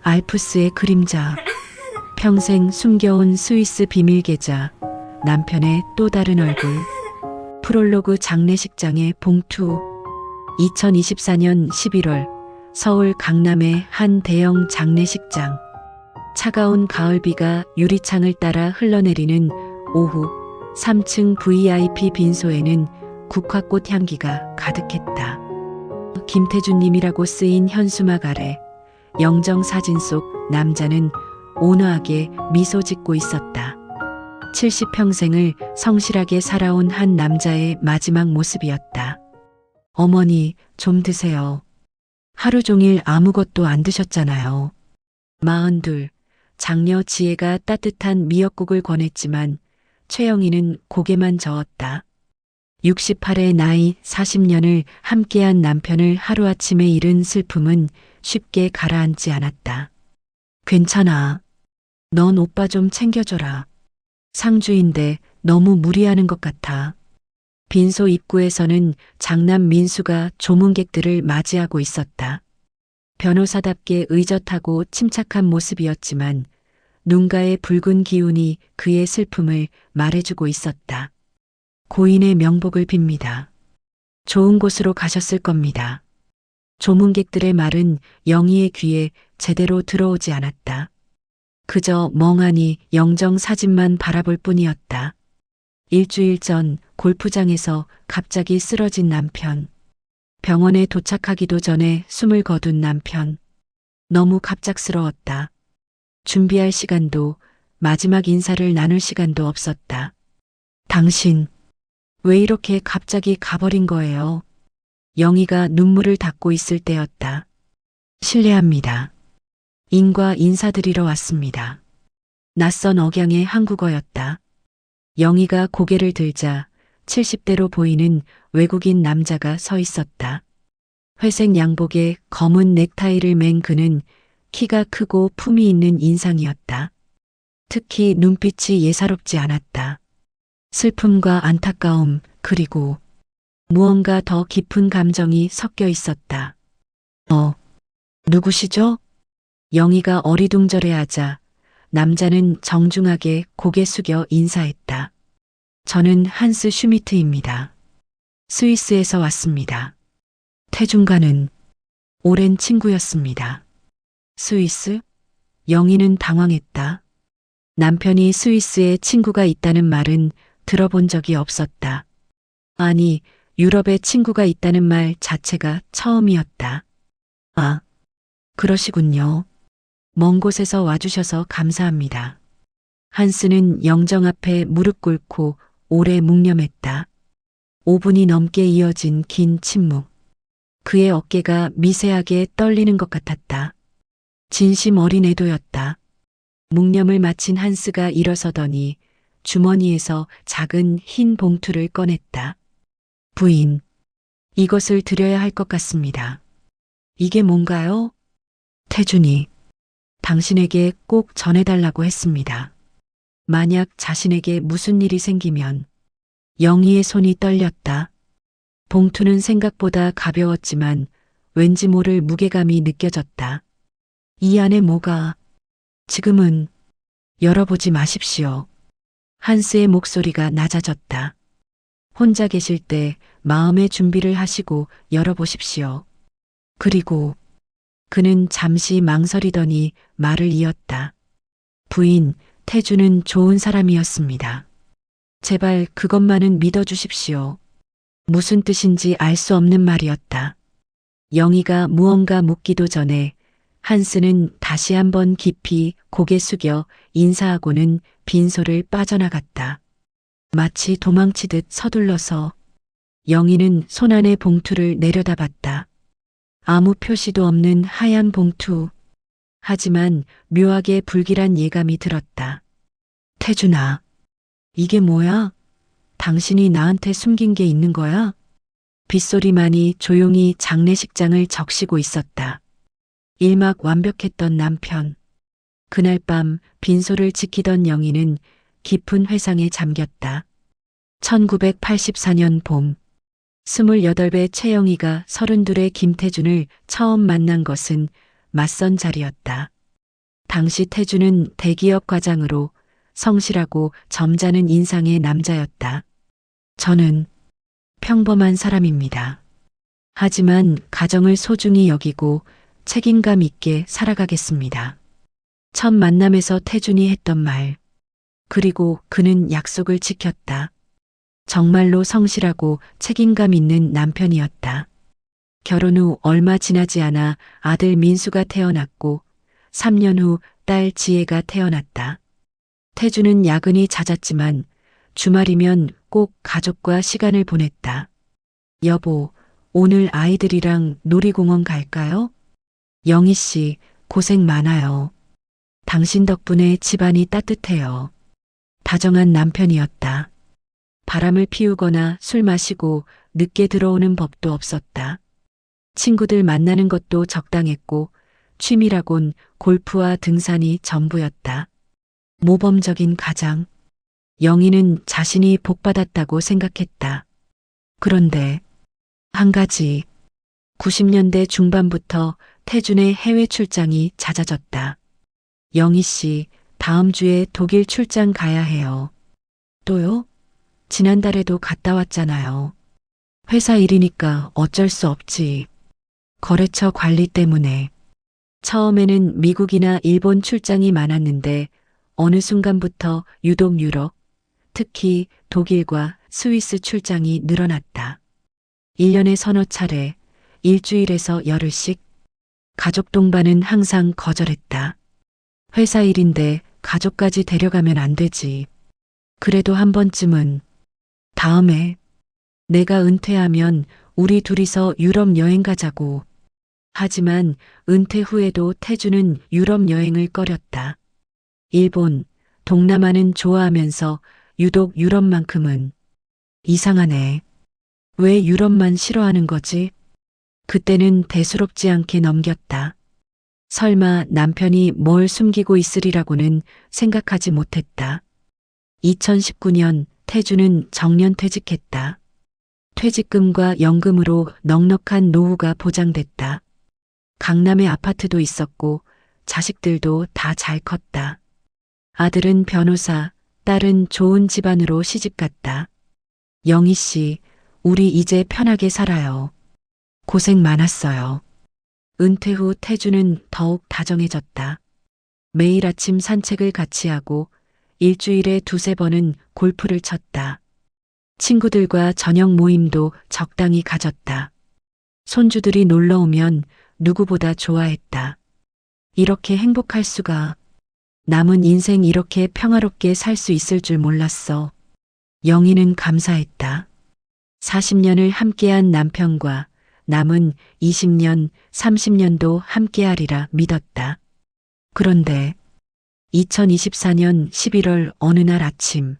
알프스의 그림자. 평생 숨겨온 스위스 비밀 계좌. 남편의 또 다른 얼굴. 프롤로그 장례식장의 봉투. 2024년 11월 서울 강남의 한 대형 장례식장. 차가운 가을비가 유리창을 따라 흘러내리는 오후 3층 VIP 빈소에는 국화꽃 향기가 가득했다. 김태준님이라고 쓰인 현수막 아래 영정 사진 속 남자는 온화하게 미소 짓고 있었다. 70평생을 성실하게 살아온 한 남자의 마지막 모습이었다. 어머니, 좀 드세요. 하루 종일 아무것도 안 드셨잖아요. 42, 장녀 지혜가 따뜻한 미역국을 권했지만 최영희는 고개만 저었다. 68의 나이 40년을 함께한 남편을 하루아침에 잃은 슬픔은 쉽게 가라앉지 않았다. 괜찮아. 넌 오빠 좀 챙겨줘라. 상주인데 너무 무리하는 것 같아. 빈소 입구에서는 장남 민수가 조문객들을 맞이하고 있었다. 변호사답게 의젓하고 침착한 모습이었지만 눈가의 붉은 기운이 그의 슬픔을 말해주고 있었다. 고인의 명복을 빕니다. 좋은 곳으로 가셨을 겁니다. 조문객들의 말은 영희의 귀에 제대로 들어오지 않았다. 그저 멍하니 영정 사진만 바라볼 뿐이었다. 일주일 전 골프장에서 갑자기 쓰러진 남편. 병원에 도착하기도 전에 숨을 거둔 남편. 너무 갑작스러웠다. 준비할 시간도 마지막 인사를 나눌 시간도 없었다. 당신, 왜 이렇게 갑자기 가버린 거예요? 영희가 눈물을 닦고 있을 때였다. 실례합니다. 인과 인사드리러 왔습니다. 낯선 억양의 한국어였다. 영희가 고개를 들자 70대로 보이는 외국인 남자가 서 있었다. 회색 양복에 검은 넥타이를 맨 그는 키가 크고 품이 있는 인상이었다. 특히 눈빛이 예사롭지 않았다. 슬픔과 안타까움, 그리고 무언가 더 깊은 감정이 섞여 있었다. 누구시죠? 영희가 어리둥절해하자 남자는 정중하게 고개 숙여 인사했다. 저는 한스 슈미트입니다. 스위스에서 왔습니다. 태준과는 오랜 친구였습니다. 스위스? 영희는 당황했다. 남편이 스위스에 친구가 있다는 말은 들어본 적이 없었다. 아니, 유럽에 친구가 있다는 말 자체가 처음이었다. 아, 그러시군요. 먼 곳에서 와주셔서 감사합니다. 한스는 영정 앞에 무릎 꿇고 오래 묵념했다. 5분이 넘게 이어진 긴 침묵. 그의 어깨가 미세하게 떨리는 것 같았다. 진심 어린 애도였다. 묵념을 마친 한스가 일어서더니 주머니에서 작은 흰 봉투를 꺼냈다. 부인, 이것을 드려야 할 것 같습니다. 이게 뭔가요? 태준이, 당신에게 꼭 전해달라고 했습니다. 만약 자신에게 무슨 일이 생기면. 영희의 손이 떨렸다. 봉투는 생각보다 가벼웠지만 왠지 모를 무게감이 느껴졌다. 이 안에 뭐가... 지금은 열어보지 마십시오. 한스의 목소리가 낮아졌다. 혼자 계실 때 마음의 준비를 하시고 열어보십시오. 그리고 그는 잠시 망설이더니 말을 이었다. 부인, 태주는 좋은 사람이었습니다. 제발 그것만은 믿어주십시오. 무슨 뜻인지 알 수 없는 말이었다. 영희가 무언가 묻기도 전에 한스는 다시 한번 깊이 고개 숙여 인사하고는 빈소를 빠져나갔다. 마치 도망치듯 서둘러서 영희는 손안의 봉투를 내려다봤다. 아무 표시도 없는 하얀 봉투. 하지만 묘하게 불길한 예감이 들었다. 태준아, 이게 뭐야? 당신이 나한테 숨긴 게 있는 거야? 빗소리만이 조용히 장례식장을 적시고 있었다. 일막 완벽했던 남편. 그날 밤 빈소를 지키던 영희는 깊은 회상에 잠겼다. 1984년 봄. 28배 최영희가 32의 김태준을 처음 만난 것은 맞선 자리였다. 당시 태주는 대기업 과장으로 성실하고 점잖은 인상의 남자였다. 저는 평범한 사람입니다. 하지만 가정을 소중히 여기고 책임감 있게 살아가겠습니다. 첫 만남에서 태준이 했던 말. 그리고 그는 약속을 지켰다. 정말로 성실하고 책임감 있는 남편이었다. 결혼 후 얼마 지나지 않아 아들 민수가 태어났고 3년 후 딸 지혜가 태어났다. 태주는 야근이 잦았지만 주말이면 꼭 가족과 시간을 보냈다. 여보, 오늘 아이들이랑 놀이공원 갈까요? 영희 씨, 고생 많아요. 당신 덕분에 집안이 따뜻해요. 다정한 남편이었다. 바람을 피우거나 술 마시고 늦게 들어오는 법도 없었다. 친구들 만나는 것도 적당했고 취미라곤 골프와 등산이 전부였다. 모범적인 가장. 영희는 자신이 복받았다고 생각했다. 그런데 한 가지. 90년대 중반부터 태준의 해외 출장이 잦아졌다. 영희 씨, 다음 주에 독일 출장 가야 해요. 또요? 지난달에도 갔다 왔잖아요. 회사 일이니까 어쩔 수 없지. 거래처 관리 때문에. 처음에는 미국이나 일본 출장이 많았는데 어느 순간부터 유독 유럽, 특히 독일과 스위스 출장이 늘어났다. 1년에 서너 차례, 일주일에서 열흘씩. 가족 동반은 항상 거절했다. 회사 일인데 가족까지 데려가면 안 되지. 그래도 한 번쯤은 다음에 내가 은퇴하면 우리 둘이서 유럽 여행 가자고. 하지만 은퇴 후에도 태주는 유럽 여행을 꺼렸다. 일본, 동남아는 좋아하면서 유독 유럽만큼은 이상하네. 왜 유럽만 싫어하는 거지? 그때는 대수롭지 않게 넘겼다. 설마 남편이 뭘 숨기고 있으리라고는 생각하지 못했다. 2019년 태주는 정년퇴직했다. 퇴직금과 연금으로 넉넉한 노후가 보장됐다. 강남에 아파트도 있었고 자식들도 다 잘 컸다. 아들은 변호사, 딸은 좋은 집안으로 시집갔다. 영희 씨, 우리 이제 편하게 살아요. 고생 많았어요. 은퇴 후 태주는 더욱 다정해졌다. 매일 아침 산책을 같이 하고 일주일에 두세 번은 골프를 쳤다. 친구들과 저녁 모임도 적당히 가졌다. 손주들이 놀러 오면 누구보다 좋아했다. 이렇게 행복할 수가. 남은 인생 이렇게 평화롭게 살 수 있을 줄 몰랐어. 영희는 감사했다. 40년을 함께한 남편과 남은 20년, 30년도 함께하리라 믿었다. 그런데 2024년 11월 어느 날 아침,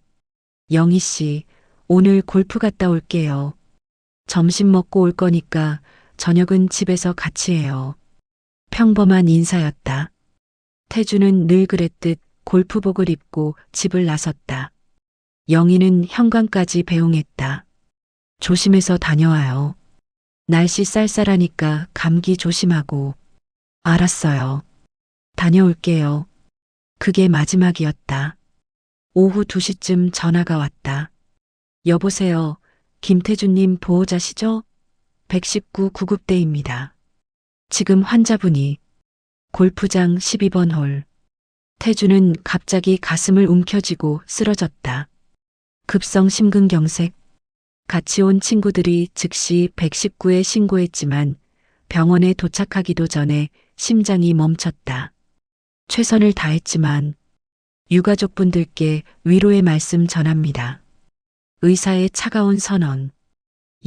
영희 씨, 오늘 골프 갔다 올게요. 점심 먹고 올 거니까 저녁은 집에서 같이 해요. 평범한 인사였다. 태주는 늘 그랬듯 골프복을 입고 집을 나섰다. 영희는 현관까지 배웅했다. 조심해서 다녀와요. 날씨 쌀쌀하니까 감기 조심하고. 알았어요. 다녀올게요. 그게 마지막이었다. 오후 2시쯤 전화가 왔다. 여보세요. 김태준님 보호자시죠? 119 구급대입니다. 지금 환자분이 골프장 12번 홀. 태주는 갑자기 가슴을 움켜쥐고 쓰러졌다. 급성 심근경색. 같이 온 친구들이 즉시 119에 신고했지만 병원에 도착하기도 전에 심장이 멈췄다. 최선을 다했지만 유가족분들께 위로의 말씀 전합니다. 의사의 차가운 선언.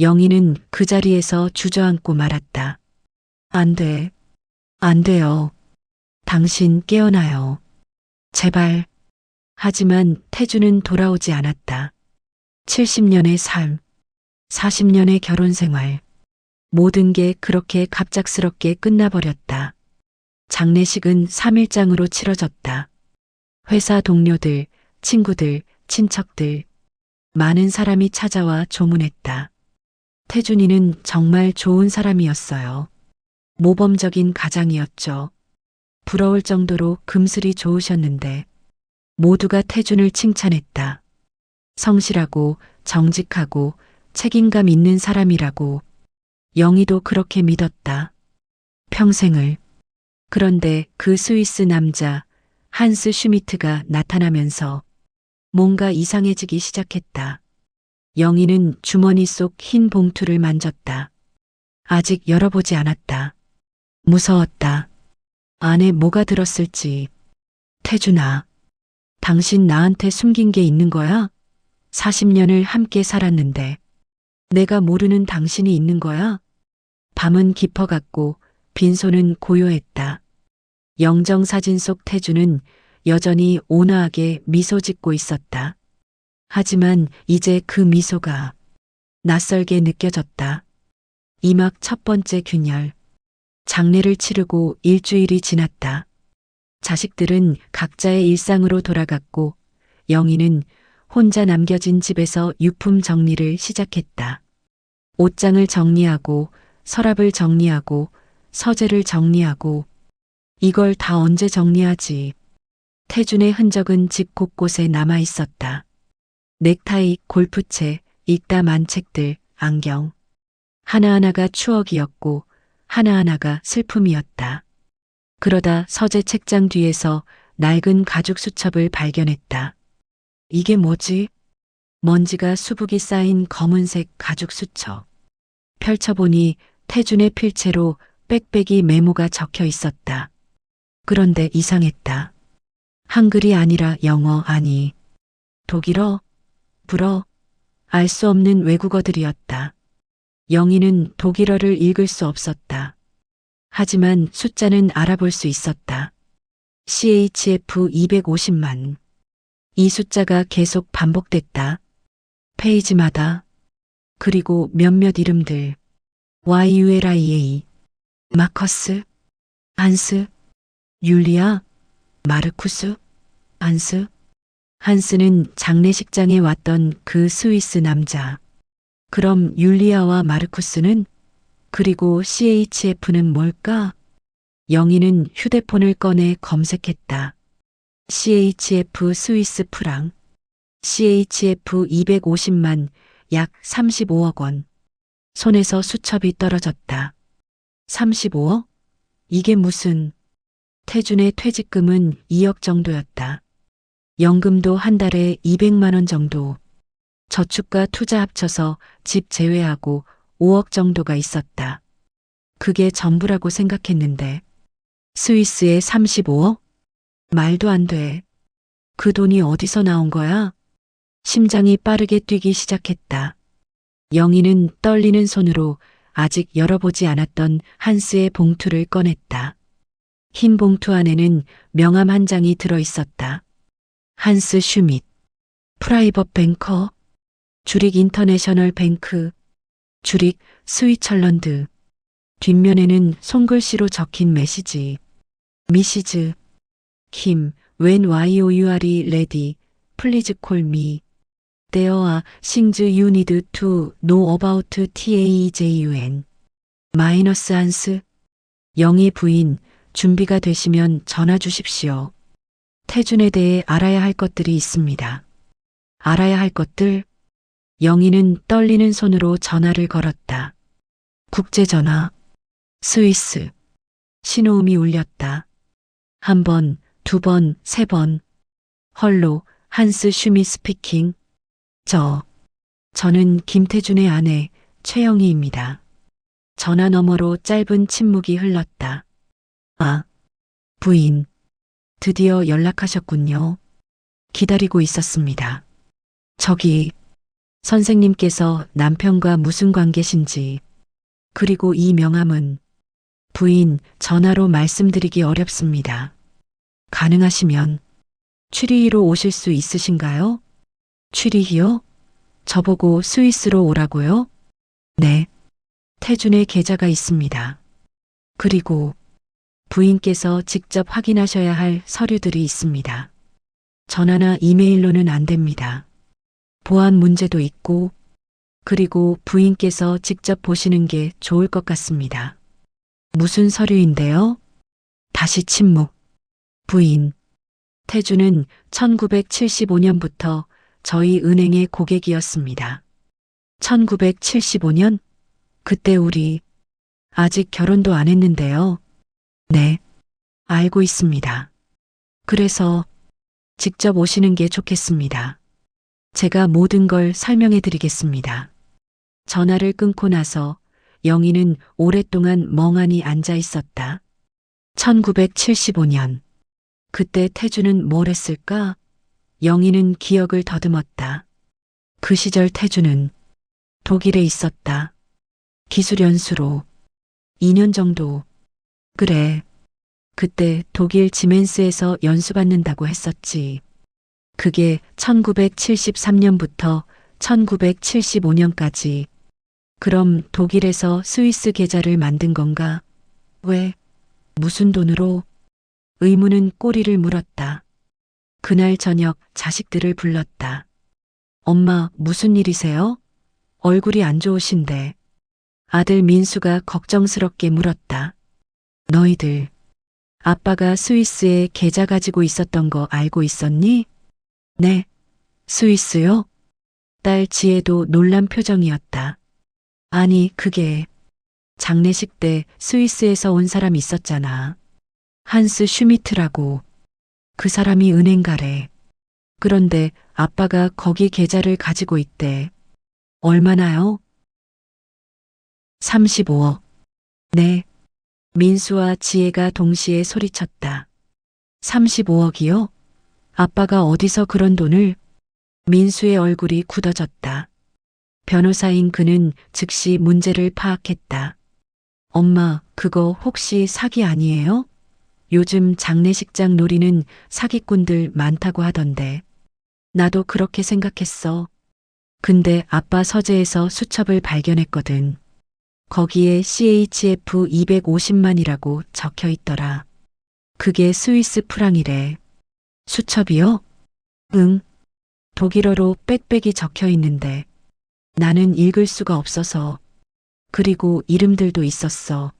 영희는 그 자리에서 주저앉고 말았다. 안 돼. 안 돼요. 당신 깨어나요. 제발. 하지만 태주는 돌아오지 않았다. 70년의 삶, 40년의 결혼 생활. 모든 게 그렇게 갑작스럽게 끝나버렸다. 장례식은 3일장으로 치러졌다. 회사 동료들, 친구들, 친척들. 많은 사람이 찾아와 조문했다. 태준이는 정말 좋은 사람이었어요. 모범적인 가장이었죠. 부러울 정도로 금슬이 좋으셨는데 모두가 태준을 칭찬했다. 성실하고 정직하고 책임감 있는 사람이라고. 영희도 그렇게 믿었다. 평생을. 그런데 그 스위스 남자 한스 슈미트가 나타나면서 뭔가 이상해지기 시작했다. 영희는 주머니 속 흰 봉투를 만졌다. 아직 열어보지 않았다. 무서웠다. 안에 뭐가 들었을지. 태준아, 당신 나한테 숨긴 게 있는 거야? 40년을 함께 살았는데 내가 모르는 당신이 있는 거야? 밤은 깊어갔고 빈손은 고요했다. 영정사진 속 태준은 여전히 온화하게 미소 짓고 있었다. 하지만 이제 그 미소가 낯설게 느껴졌다. 이막 첫 번째 균열. 장례를 치르고 일주일이 지났다. 자식들은 각자의 일상으로 돌아갔고 영희는 혼자 남겨진 집에서 유품 정리를 시작했다. 옷장을 정리하고 서랍을 정리하고 서재를 정리하고. 이걸 다 언제 정리하지? 태준의 흔적은 집 곳곳에 남아 있었다. 넥타이, 골프채, 읽다 만 책들, 안경. 하나하나가 추억이었고 하나하나가 슬픔이었다. 그러다 서재 책장 뒤에서 낡은 가죽 수첩을 발견했다. 이게 뭐지? 먼지가 수북이 쌓인 검은색 가죽 수첩. 펼쳐보니 태준의 필체로 빽빽이 메모가 적혀 있었다. 그런데 이상했다. 한글이 아니라 영어, 아니 독일어, 불어, 알 수 없는 외국어들이었다. 영희는 독일어를 읽을 수 없었다. 하지만 숫자는 알아볼 수 있었다. CHF 250만. 이 숫자가 계속 반복됐다. 페이지마다. 그리고 몇몇 이름들. YULIA. 마커스, 한스, 율리아, 마르쿠스, 한스. 한스는 장례식장에 왔던 그 스위스 남자. 그럼 율리아와 마르쿠스는? 그리고 CHF는 뭘까? 영희는 휴대폰을 꺼내 검색했다. CHF 스위스 프랑. CHF 250만, 약 35억 원. 손에서 수첩이 떨어졌다. 35억? 이게 무슨. 태준의 퇴직금은 2억 정도였다. 연금도 한 달에 200만 원 정도. 저축과 투자 합쳐서 집 제외하고 5억 정도가 있었다. 그게 전부라고 생각했는데 스위스에 35억? 말도 안 돼. 그 돈이 어디서 나온 거야? 심장이 빠르게 뛰기 시작했다. 영희는 떨리는 손으로 아직 열어보지 않았던 한스의 봉투를 꺼냈다. 흰 봉투 안에는 명함 한 장이 들어 있었다. 한스 슈밋, 프라이벗 뱅커, 주릭 인터내셔널 뱅크, 주릭 스위tzerlän드. 뒷면에는 손글씨로 적힌 메시지. 미시즈 김, when you're ready, please call me. There are things you need to know about TAJUN. 마이너스 한스. 영희 부인, 준비가 되시면 전화 주십시오. 태준에 대해 알아야 할 것들이 있습니다. 알아야 할 것들? 영희는 떨리는 손으로 전화를 걸었다. 국제전화. 스위스. 신호음이 울렸다. 한 번, 두 번, 세 번. 헐로, 한스 슈미 스피킹. 저는 김태준의 아내, 최영희입니다. 전화 너머로 짧은 침묵이 흘렀다. 아, 부인. 드디어 연락하셨군요. 기다리고 있었습니다. 저기, 선생님께서 남편과 무슨 관계신지, 그리고 이 명함은 부인 전화로 말씀드리기 어렵습니다. 가능하시면 취리히로 오실 수 있으신가요? 취리히요? 저보고 스위스로 오라고요? 네. 태준의 계좌가 있습니다. 그리고 부인께서 직접 확인하셔야 할 서류들이 있습니다. 전화나 이메일로는 안 됩니다. 보안 문제도 있고, 그리고 부인께서 직접 보시는 게 좋을 것 같습니다. 무슨 서류인데요? 다시 침묵. 부인. 태주는 1975년부터 저희 은행의 고객이었습니다. 1975년? 그때 우리 아직 결혼도 안 했는데요. 네, 알고 있습니다. 그래서 직접 오시는 게 좋겠습니다. 제가 모든 걸 설명해 드리겠습니다. 전화를 끊고 나서 영희는 오랫동안 멍하니 앉아 있었다. 1975년. 그때 태주는 뭘 했을까? 영희는 기억을 더듬었다. 그 시절 태주는 독일에 있었다. 기술 연수로 2년 정도. 그래. 그때 독일 지멘스에서 연수받는다고 했었지. 그게 1973년부터 1975년까지. 그럼 독일에서 스위스 계좌를 만든 건가? 왜? 무슨 돈으로? 의무는 꼬리를 물었다. 그날 저녁 자식들을 불렀다. 엄마, 무슨 일이세요? 얼굴이 안 좋으신데. 아들 민수가 걱정스럽게 물었다. 너희들, 아빠가 스위스에 계좌 가지고 있었던 거 알고 있었니? 네. 스위스요? 딸 지혜도 놀란 표정이었다. 아니, 그게 장례식 때 스위스에서 온 사람 있었잖아. 한스 슈미트라고. 그 사람이 은행가래. 그런데 아빠가 거기 계좌를 가지고 있대. 얼마나요? 35억. 네. 민수와 지혜가 동시에 소리쳤다. 35억이요? 아빠가 어디서 그런 돈을? 민수의 얼굴이 굳어졌다. 변호사인 그는 즉시 문제를 파악했다. 엄마, 그거 혹시 사기 아니에요? 요즘 장례식장 노리는 사기꾼들 많다고 하던데. 나도 그렇게 생각했어. 근데 아빠 서재에서 수첩을 발견했거든. 거기에 CHF 250만이라고 적혀 있더라. 그게 스위스 프랑이래. 수첩이요? 응. 독일어로 빽빽이 적혀 있는데 나는 읽을 수가 없어서. 그리고 이름들도 있었어.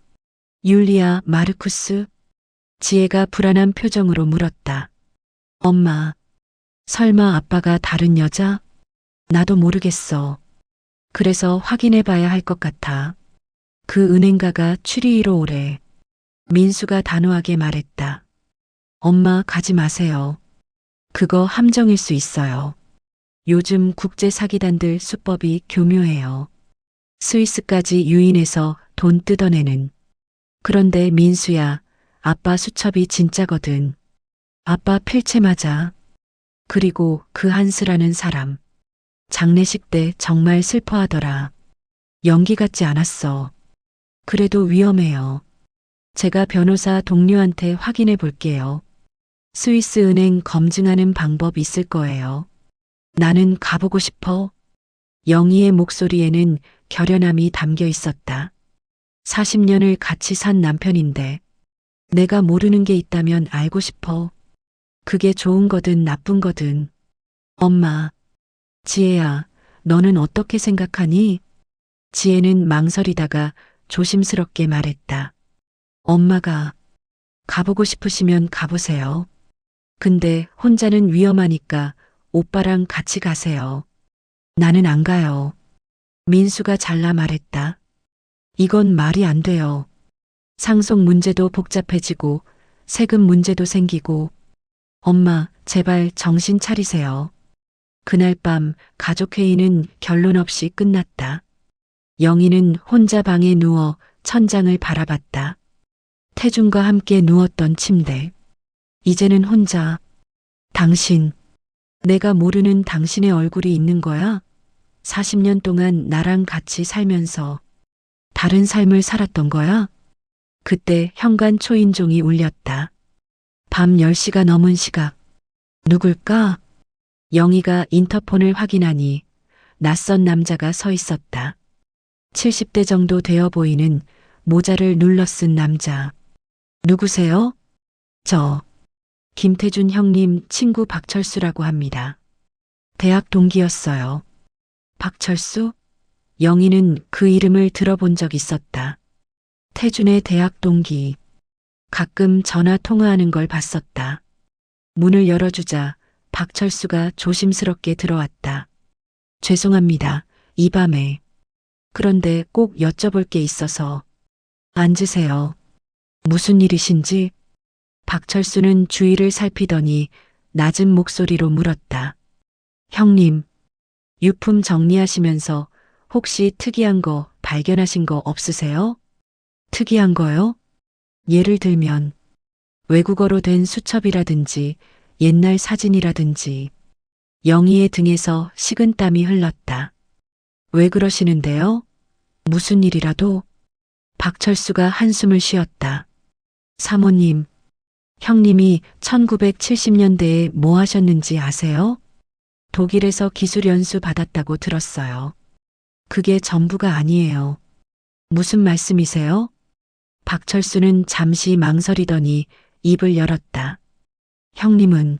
율리아 마르쿠스? 지혜가 불안한 표정으로 물었다. 엄마, 설마 아빠가 다른 여자? 나도 모르겠어. 그래서 확인해 봐야 할 것 같아. 그 은행가가 추리이로 오래. 민수가 단호하게 말했다. 엄마, 가지 마세요. 그거 함정일 수 있어요. 요즘 국제 사기단들 수법이 교묘해요. 스위스까지 유인해서 돈 뜯어내는. 그런데 민수야, 아빠 수첩이 진짜거든. 아빠 필체 맞아. 그리고 그 한스라는 사람. 장례식 때 정말 슬퍼하더라. 연기 같지 않았어. 그래도 위험해요. 제가 변호사 동료한테 확인해 볼게요. 스위스 은행 검증하는 방법 있을 거예요. 나는 가보고 싶어. 영희의 목소리에는 결연함이 담겨 있었다. 40년을 같이 산 남편인데 내가 모르는 게 있다면 알고 싶어. 그게 좋은 거든 나쁜 거든. 엄마, 지혜야, 너는 어떻게 생각하니? 지혜는 망설이다가 조심스럽게 말했다. 엄마가 가보고 싶으시면 가보세요. 근데 혼자는 위험하니까 오빠랑 같이 가세요. 나는 안 가요. 민수가 잘라 말했다. 이건 말이 안 돼요. 상속 문제도 복잡해지고 세금 문제도 생기고. 엄마, 제발 정신 차리세요. 그날 밤 가족회의는 결론 없이 끝났다. 영희는 혼자 방에 누워 천장을 바라봤다. 태준과 함께 누웠던 침대. 이제는 혼자. 당신, 내가 모르는 당신의 얼굴이 있는 거야? 40년 동안 나랑 같이 살면서 다른 삶을 살았던 거야? 그때 현관 초인종이 울렸다. 밤 10시가 넘은 시각. 누굴까? 영희가 인터폰을 확인하니 낯선 남자가 서 있었다. 70대 정도 되어 보이는 모자를 눌러 쓴 남자. 누구세요? 저 김태준 형님 친구 박철수라고 합니다. 대학 동기였어요. 박철수? 영희는 그 이름을 들어본 적 있었다. 태준의 대학 동기. 가끔 전화 통화하는 걸 봤었다. 문을 열어주자 박철수가 조심스럽게 들어왔다. 죄송합니다. 이 밤에. 그런데 꼭 여쭤볼 게 있어서. 앉으세요. 무슨 일이신지? 박철수는 주위를 살피더니 낮은 목소리로 물었다. 형님, 유품 정리하시면서 혹시 특이한 거 발견하신 거 없으세요? 특이한 거요? 예를 들면 외국어로 된 수첩이라든지 옛날 사진이라든지. 영희의 등에서 식은땀이 흘렀다. 왜 그러시는데요? 무슨 일이라도? 박철수가 한숨을 쉬었다. 사모님, 형님이 1970년대에 뭐 하셨는지 아세요? 독일에서 기술 연수 받았다고 들었어요. 그게 전부가 아니에요. 무슨 말씀이세요? 박철수는 잠시 망설이더니 입을 열었다. 형님은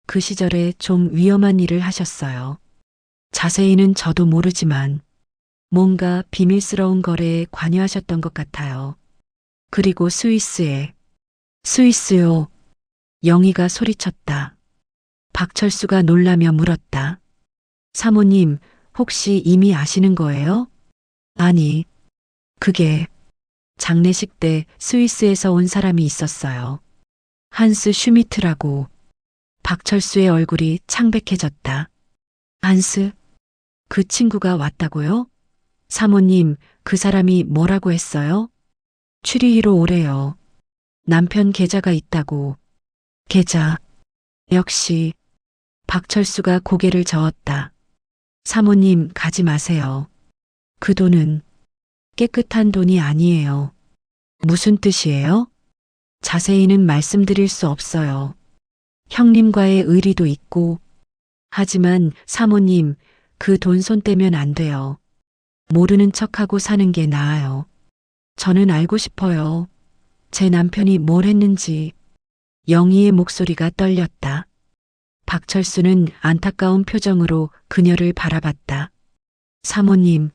그 시절에 좀 위험한 일을 하셨어요. 자세히는 저도 모르지만 뭔가 비밀스러운 거래에 관여하셨던 것 같아요. 그리고 스위스에. 스위스요. 영희가 소리쳤다. 박철수가 놀라며 물었다. 사모님, 혹시 이미 아시는 거예요? 아니, 그게 장례식 때 스위스에서 온 사람이 있었어요. 한스 슈미트라고. 박철수의 얼굴이 창백해졌다. 한스? 그 친구가 왔다고요? 사모님, 그 사람이 뭐라고 했어요? 추리히로 오래요. 남편 계좌가 있다고. 계좌. 역시. 박철수가 고개를 저었다. 사모님, 가지 마세요. 그 돈은 깨끗한 돈이 아니에요. 무슨 뜻이에요? 자세히는 말씀드릴 수 없어요. 형님과의 의리도 있고. 하지만 사모님, 그 돈 손 떼면 안 돼요. 모르는 척하고 사는 게 나아요. 저는 알고 싶어요. 제 남편이 뭘 했는지. 영희의 목소리가 떨렸다. 박철수는 안타까운 표정으로 그녀를 바라봤다. 사모님,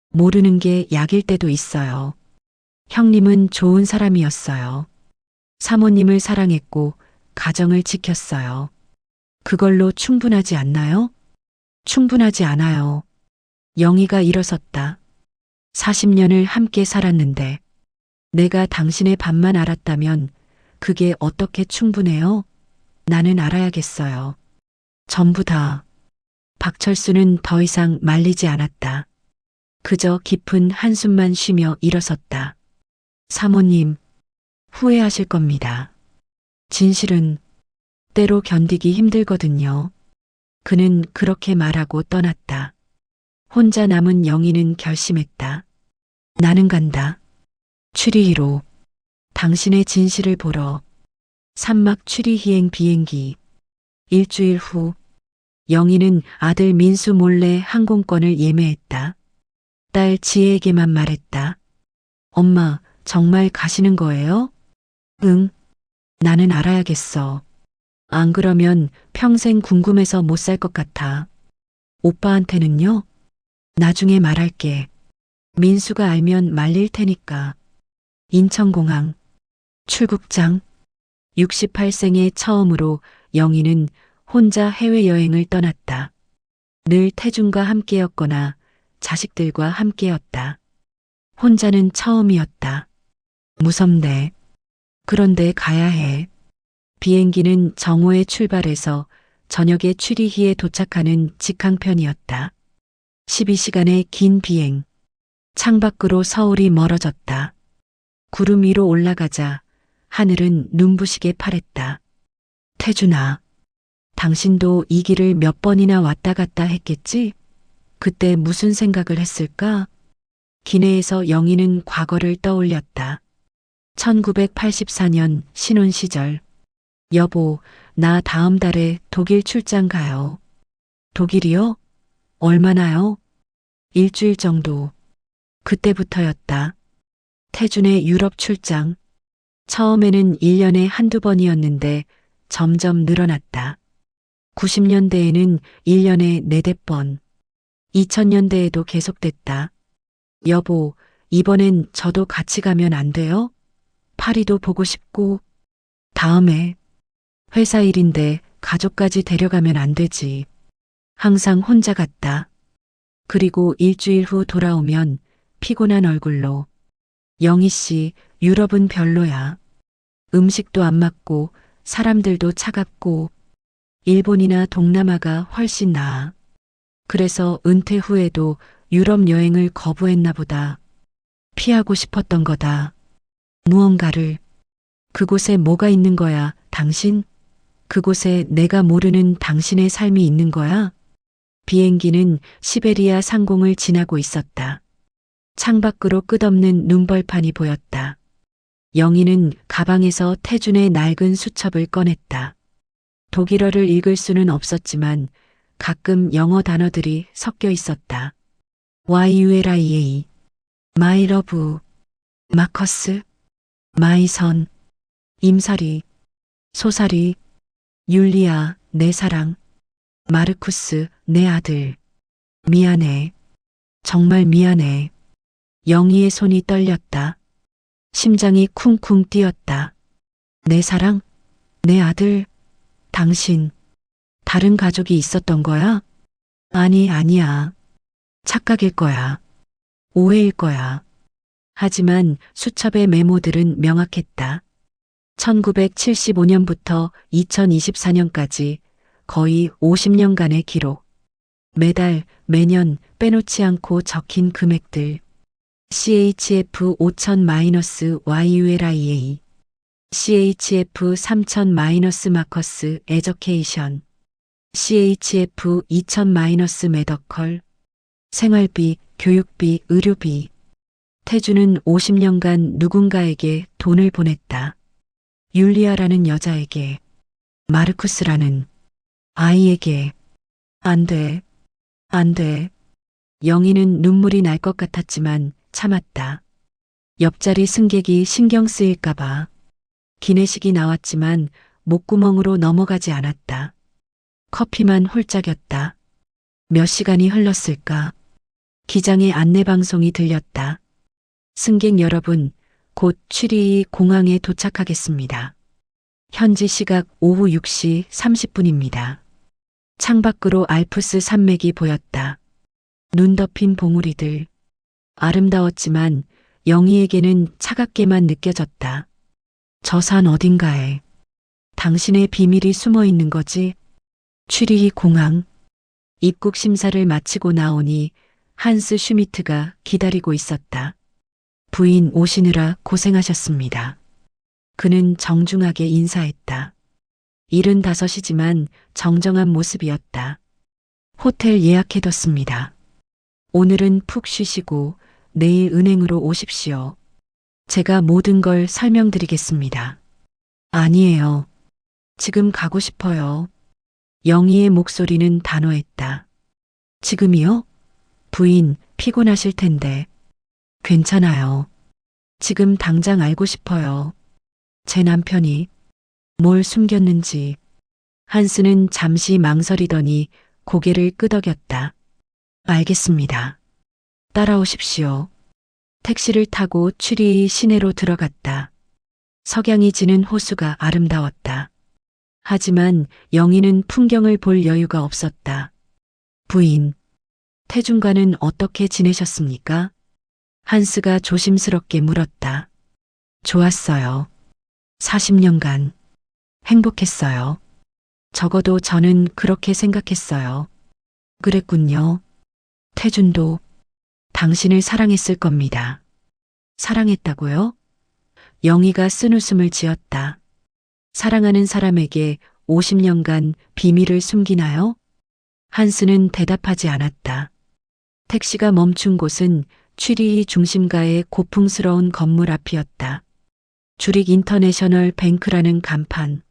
모르는 게 약일 때도 있어요. 형님은 좋은 사람이었어요. 사모님을 사랑했고 가정을 지켰어요. 그걸로 충분하지 않나요? 충분하지 않아요. 영희가 일어섰다. 40년을 함께 살았는데 내가 당신의 반만 알았다면 그게 어떻게 충분해요? 나는 알아야겠어요. 전부 다. 박철수는 더 이상 말리지 않았다. 그저 깊은 한숨만 쉬며 일어섰다. 사모님, 후회하실 겁니다. 진실은 때로 견디기 힘들거든요. 그는 그렇게 말하고 떠났다. 혼자 남은 영희는 결심했다. 나는 간다. 추리히로. 당신의 진실을 보러. 산막 추리희행 비행기. 일주일 후 영희는 아들 민수 몰래 항공권을 예매했다. 딸 지혜에게만 말했다. 엄마, 정말 가시는 거예요? 응. 나는 알아야겠어. 안 그러면 평생 궁금해서 못 살 것 같아. 오빠한테는요? 나중에 말할게. 민수가 알면 말릴 테니까. 인천공항. 출국장. 68생의 처음으로 영희는 혼자 해외여행을 떠났다. 늘 태준과 함께였거나 자식들과 함께였다. 혼자는 처음이었다. 무섭네. 그런데 가야 해. 비행기는 정오에 출발해서 저녁에 추리히에 도착하는 직항편이었다. 12시간의 긴 비행. 창밖으로 서울이 멀어졌다. 구름 위로 올라가자 하늘은 눈부시게 파랬다. 태준아, 당신도 이 길을 몇 번이나 왔다 갔다 했겠지? 그때 무슨 생각을 했을까? 기내에서 영희는 과거를 떠올렸다. 1984년 신혼 시절. 여보, 나 다음 달에 독일 출장 가요. 독일이요? 얼마나요? 일주일 정도. 그때부터였다. 태준의 유럽 출장. 처음에는 1년에 한두 번이었는데 점점 늘어났다. 90년대에는 1년에 4-5번. 2000년대에도 계속됐다. 여보, 이번엔 저도 같이 가면 안 돼요? 파리도 보고 싶고, 다음에 회사 일인데 가족까지 데려가면 안 되지. 항상 혼자 갔다. 그리고 일주일 후 돌아오면 피곤한 얼굴로 영희 씨, 유럽은 별로야. 음식도 안 맞고 사람들도 차갑고 일본이나 동남아가 훨씬 나아. 그래서 은퇴 후에도 유럽 여행을 거부했나 보다. 피하고 싶었던 거다. 무언가를. 그곳에 뭐가 있는 거야, 당신? 그곳에 내가 모르는 당신의 삶이 있는 거야? 비행기는 시베리아 상공을 지나고 있었다. 창밖으로 끝없는 눈벌판이 보였다. 영희는 가방에서 태준의 낡은 수첩을 꺼냈다. 독일어를 읽을 수는 없었지만 가끔 영어 단어들이 섞여 있었다. YULIA, My Love, 마커스, 마이 선, 임사리, 소사리, 율리아, 내 사랑, 마르쿠스, 내 아들. 미안해. 정말 미안해. 영희의 손이 떨렸다. 심장이 쿵쿵 뛰었다. 내 사랑? 내 아들? 당신, 다른 가족이 있었던 거야? 아니, 아니야. 착각일 거야. 오해일 거야. 하지만 수첩의 메모들은 명확했다. 1975년부터 2024년까지 거의 50년간의 기록. 매달, 매년 빼놓지 않고 적힌 금액들. CHF 5000-YULIA, CHF 3000- 마커스 에저케이션, CHF 2000- 메더컬, 생활비, 교육비, 의료비. 태주는 50년간 누군가에게 돈을 보냈다. 율리아라는 여자에게, 마르쿠스라는 아이에게. 안 돼, 안 돼. 영희는 눈물이 날 것 같았지만 참았다. 옆자리 승객이 신경 쓰일까봐. 기내식이 나왔지만 목구멍으로 넘어가지 않았다. 커피만 홀짝였다. 몇 시간이 흘렀을까? 기장의 안내방송이 들렸다. 승객 여러분, 곧 취리히 공항에 도착하겠습니다. 현지 시각 오후 6시 30분입니다. 창밖으로 알프스 산맥이 보였다. 눈 덮인 봉우리들. 아름다웠지만 영희에게는 차갑게만 느껴졌다. 저 산 어딘가에 당신의 비밀이 숨어 있는 거지? 취리히 공항. 입국 심사를 마치고 나오니 한스 슈미트가 기다리고 있었다. 부인 오시느라 고생하셨습니다. 그는 정중하게 인사했다. 75이지만 정정한 모습이었다. 호텔 예약해뒀습니다. 오늘은 푹 쉬시고 내일 은행으로 오십시오. 제가 모든 걸 설명드리겠습니다. 아니에요. 지금 가고 싶어요. 영희의 목소리는 단호했다. 지금이요? 부인, 피곤하실 텐데. 괜찮아요. 지금 당장 알고 싶어요. 제 남편이 뭘 숨겼는지. 한스는 잠시 망설이더니 고개를 끄덕였다. 알겠습니다. 따라오십시오. 택시를 타고 취리히 시내로 들어갔다. 석양이 지는 호수가 아름다웠다. 하지만 영희는 풍경을 볼 여유가 없었다. 부인, 태준과는 어떻게 지내셨습니까? 한스가 조심스럽게 물었다. 좋았어요. 40년간 행복했어요. 적어도 저는 그렇게 생각했어요. 그랬군요. 태준도 당신을 사랑했을 겁니다. 사랑했다고요? 영희가 쓴웃음을 지었다. 사랑하는 사람에게 50년간 비밀을 숨기나요? 한스는 대답하지 않았다. 택시가 멈춘 곳은 취리히 중심가의 고풍스러운 건물 앞이었다. 주릭 인터내셔널 뱅크라는 간판.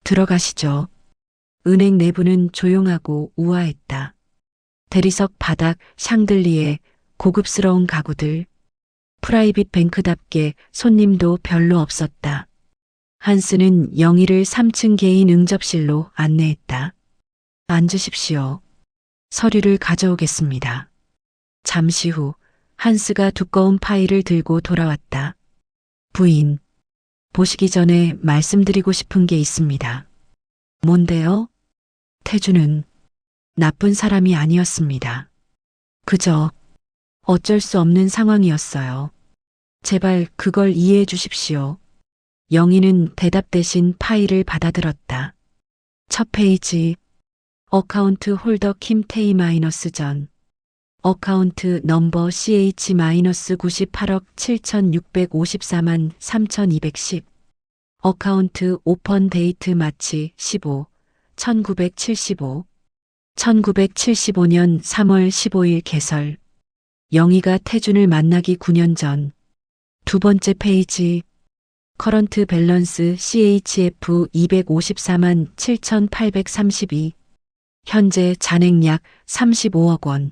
들어가시죠. 은행 내부는 조용하고 우아했다. 대리석 바닥 샹들리에 고급스러운 가구들. 프라이빗 뱅크답게 손님도 별로 없었다. 한스는 영희를 3층 개인 응접실로 안내했다. 앉으십시오. 서류를 가져오겠습니다. 잠시 후 한스가 두꺼운 파일을 들고 돌아왔다. 부인, 보시기 전에 말씀드리고 싶은 게 있습니다. 뭔데요? 태주는 나쁜 사람이 아니었습니다. 그저 어쩔 수 없는 상황이었어요. 제발 그걸 이해해 주십시오. 영희는 대답 대신 파일을 받아들었다. 첫 페이지. 어카운트 홀더 김태희 전. 어카운트 넘버 CH-98억 7654만 3210. 어카운트 오펀 데이트 마치 15, 1975. 1975년 3월 15일 개설. 영희가 태준을 만나기 9년 전. 두 번째 페이지. 커런트 밸런스 CHF 254만 7832. 현재 잔액 약 35억 원.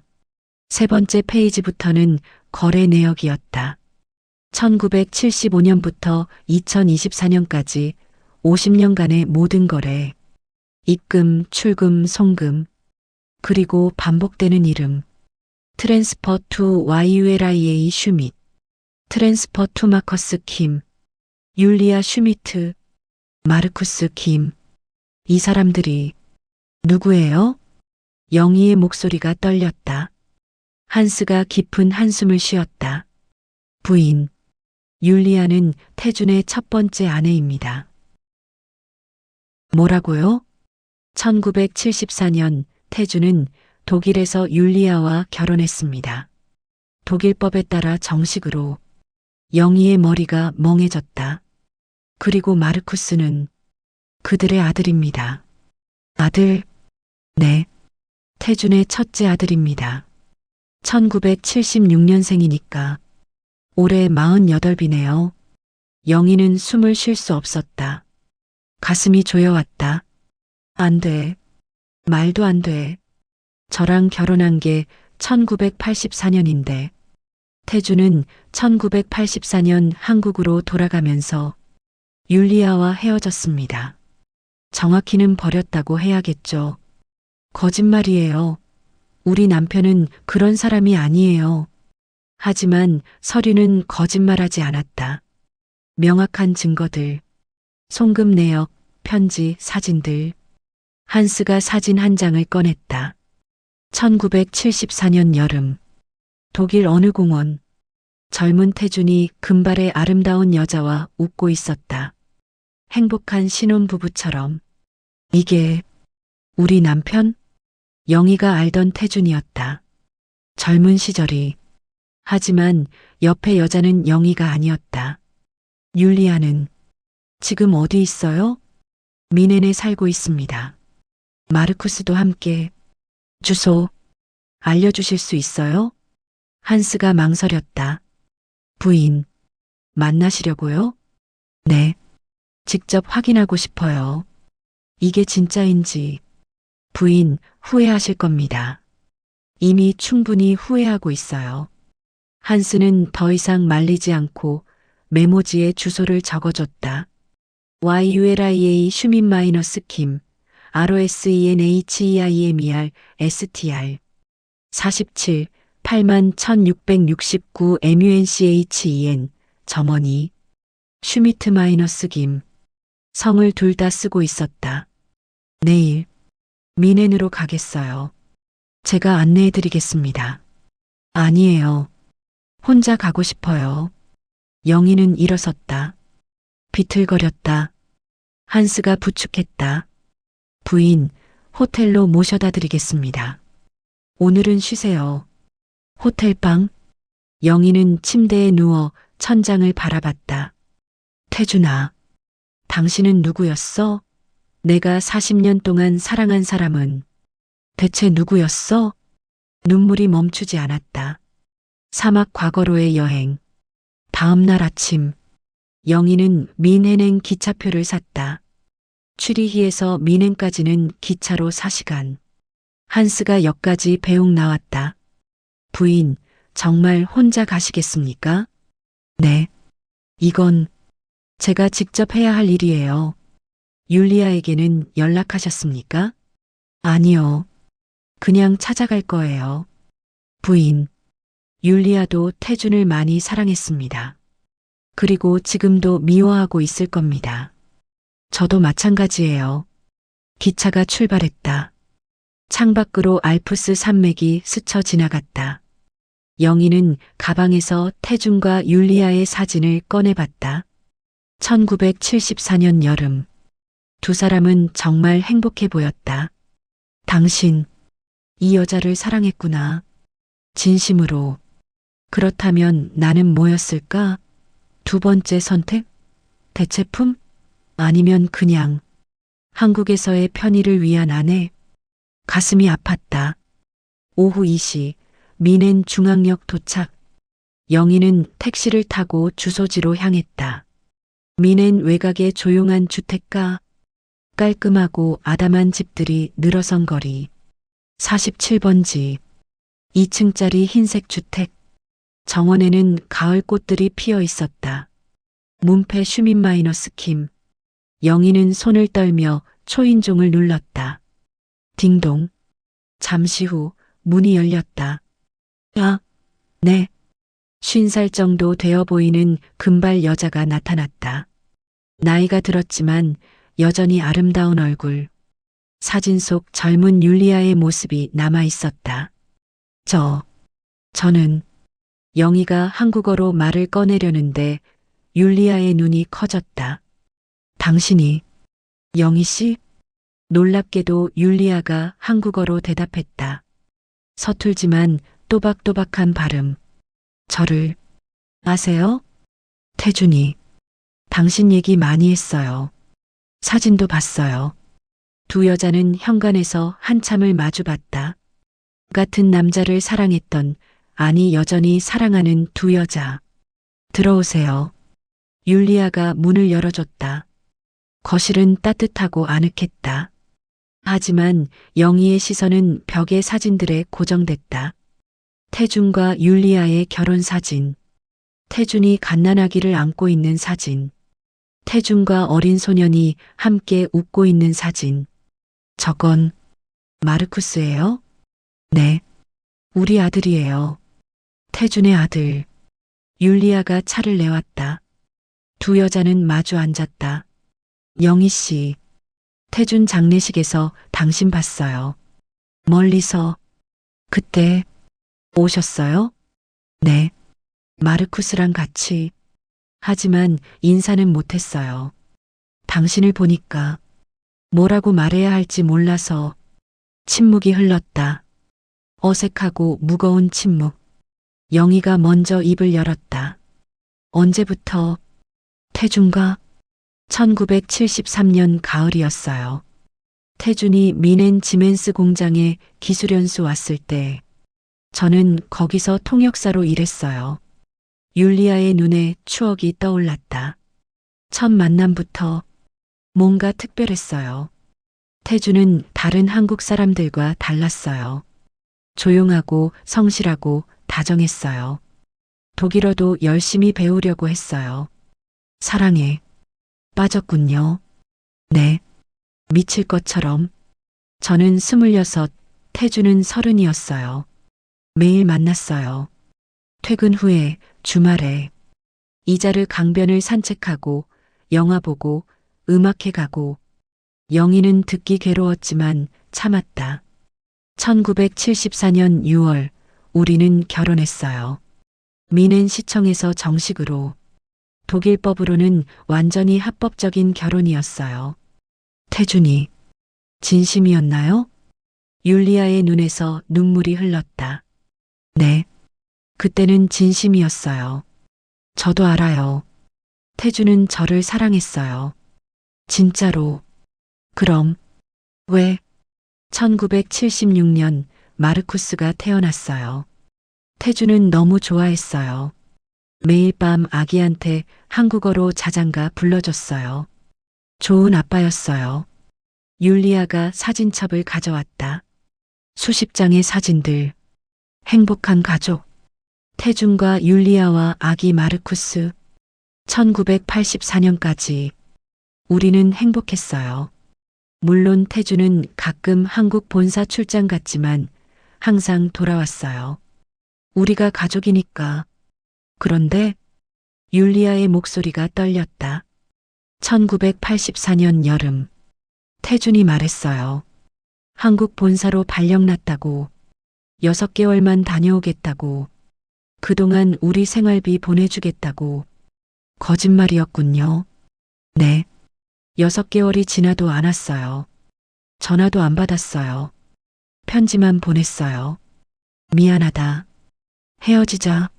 세 번째 페이지부터는 거래 내역이었다. 1975년부터 2024년까지 50년간의 모든 거래. 입금, 출금, 송금. 그리고 반복되는 이름. 트랜스퍼 투 YULIA 슈밋. 트랜스퍼 투 마커스 킴. 율리아 슈미트. 마르쿠스 킴. 이 사람들이 누구예요? 영희의 목소리가 떨렸다. 한스가 깊은 한숨을 쉬었다. 부인. 율리아는 태준의 첫 번째 아내입니다. 뭐라고요? 1974년 태준은 독일에서 율리아와 결혼했습니다. 독일법에 따라 정식으로. 영희의 머리가 멍해졌다. 그리고 마르쿠스는 그들의 아들입니다. 아들? 네. 태준의 첫째 아들입니다. 1976년생이니까 올해 48이네요. 영희는 숨을 쉴 수 없었다. 가슴이 조여왔다. 안 돼. 말도 안 돼. 저랑 결혼한 게 1984년인데 태준은 1984년 한국으로 돌아가면서 율리아와 헤어졌습니다. 정확히는 버렸다고 해야겠죠. 거짓말이에요. 우리 남편은 그런 사람이 아니에요. 하지만 서류는 거짓말하지 않았다. 명확한 증거들, 송금 내역, 편지, 사진들. 한스가 사진 한 장을 꺼냈다. 1974년 여름. 독일 어느 공원. 젊은 태준이 금발의 아름다운 여자와 웃고 있었다. 행복한 신혼부부처럼. 이게 우리 남편? 영희가 알던 태준이었다. 젊은 시절이. 하지만 옆에 여자는 영희가 아니었다. 율리아는 지금 어디 있어요? 미넨에 살고 있습니다. 마르쿠스도 함께. 주소 알려주실 수 있어요? 한스가 망설였다. 부인, 만나시려고요? 네. 직접 확인하고 싶어요. 이게 진짜인지. 부인, 후회하실 겁니다. 이미 충분히 후회하고 있어요. 한스는 더 이상 말리지 않고 메모지에 주소를 적어줬다. YULIA 슈민 김, ROSENHEIMER, STR. 47, 81,669 MUNCHEN, 점원이. 슈미트 김. 성을 둘 다 쓰고 있었다. 내일 미넨으로 가겠어요. 제가 안내해드리겠습니다. 아니에요. 혼자 가고 싶어요. 영희는 일어섰다. 비틀거렸다. 한스가 부축했다. 부인, 호텔로 모셔다 드리겠습니다. 오늘은 쉬세요. 호텔방? 영희는 침대에 누워 천장을 바라봤다. 태준아, 당신은 누구였어? 내가 40년 동안 사랑한 사람은 대체 누구였어? 눈물이 멈추지 않았다. 사막 과거로의 여행. 다음 날 아침, 영희는 민헨행 기차표를 샀다. 취리히에서 민헨까지는 기차로 4시간. 한스가 역까지 배웅 나왔다. 부인, 정말 혼자 가시겠습니까? 네. 이건 제가 직접 해야 할 일이에요. 율리아에게는 연락하셨습니까? 아니요. 그냥 찾아갈 거예요. 부인, 율리아도 태준을 많이 사랑했습니다. 그리고 지금도 미워하고 있을 겁니다. 저도 마찬가지예요. 기차가 출발했다. 창밖으로 알프스 산맥이 스쳐 지나갔다. 영희는 가방에서 태준과 율리아의 사진을 꺼내봤다. 1974년 여름. 두 사람은 정말 행복해 보였다. 당신, 이 여자를 사랑했구나. 진심으로. 그렇다면 나는 뭐였을까? 두 번째 선택? 대체품? 아니면 그냥 한국에서의 편의를 위한 아내? 가슴이 아팠다. 오후 2시, 미넨 중앙역 도착. 영희는 택시를 타고 주소지로 향했다. 미넨 외곽의 조용한 주택가, 깔끔하고 아담한 집들이 늘어선 거리. 47번 집, 2층짜리 흰색 주택. 정원에는 가을 꽃들이 피어 있었다. 문패 슈민마이너스 킴. 영희는 손을 떨며 초인종을 눌렀다. 딩동. 잠시 후 문이 열렸다. 아, 네. 50살 정도 되어 보이는 금발 여자가 나타났다. 나이가 들었지만 여전히 아름다운 얼굴. 사진 속 젊은 율리아의 모습이 남아 있었다. 저는 영희가 한국어로 말을 꺼내려는데 율리아의 눈이 커졌다. 당신이 영희 씨? 놀랍게도 율리아가 한국어로 대답했다. 서툴지만 또박또박한 발음. 저를 아세요? 태준이. 당신 얘기 많이 했어요. 사진도 봤어요. 두 여자는 현관에서 한참을 마주봤다. 같은 남자를 사랑했던, 아니 여전히 사랑하는 두 여자. 들어오세요. 율리아가 문을 열어줬다. 거실은 따뜻하고 아늑했다. 하지만 영희의 시선은 벽의 사진들에 고정됐다. 태준과 율리아의 결혼 사진. 태준이 갓난아기를 안고 있는 사진. 태준과 어린 소년이 함께 웃고 있는 사진. 저건 마르쿠스예요? 네. 우리 아들이에요. 태준의 아들. 율리아가 차를 내왔다. 두 여자는 마주 앉았다. 영희 씨. 태준 장례식에서 당신 봤어요. 멀리서. 그때 오셨어요? 네. 마르쿠스랑 같이. 하지만 인사는 못했어요. 당신을 보니까 뭐라고 말해야 할지 몰라서. 침묵이 흘렀다. 어색하고 무거운 침묵. 영희가 먼저 입을 열었다. 언제부터? 태준과? 1973년 가을이었어요. 태준이 미넨 지멘스 공장에 기술연수 왔을 때 저는 거기서 통역사로 일했어요. 율리아의 눈에 추억이 떠올랐다. 첫 만남부터 뭔가 특별했어요. 태준은 다른 한국 사람들과 달랐어요. 조용하고 성실하고 다정했어요. 독일어도 열심히 배우려고 했어요. 사랑에 빠졌군요. 네. 미칠 것처럼. 저는 26, 태준은 30이었어요. 매일 만났어요. 퇴근 후에, 주말에. 이자르 강변을 산책하고, 영화 보고, 음악회 가고. 영희는 듣기 괴로웠지만 참았다. 1974년 6월, 우리는 결혼했어요. 미넨 시청에서 정식으로. 독일법으로는 완전히 합법적인 결혼이었어요. 태준이 진심이었나요? 율리아의 눈에서 눈물이 흘렀다. 네. 그때는 진심이었어요. 저도 알아요. 태준은 저를 사랑했어요. 진짜로. 그럼 왜? 1976년 마르쿠스가 태어났어요. 태준은 너무 좋아했어요. 매일 밤 아기한테 한국어로 자장가 불러줬어요. 좋은 아빠였어요. 율리아가 사진첩을 가져왔다. 수십 장의 사진들. 행복한 가족. 태준과 율리아와 아기 마르쿠스. 1984년까지. 우리는 행복했어요. 물론 태준은 가끔 한국 본사 출장 갔지만 항상 돌아왔어요. 우리가 가족이니까. 그런데 율리아의 목소리가 떨렸다. 1984년 여름. 태준이 말했어요. 한국 본사로 발령 났다고. 6개월만 다녀오겠다고. 그동안 우리 생활비 보내주겠다고. 거짓말이었군요. 네. 6개월이 지나도 안 왔어요. 전화도 안 받았어요. 편지만 보냈어요. 미안하다. 헤어지자.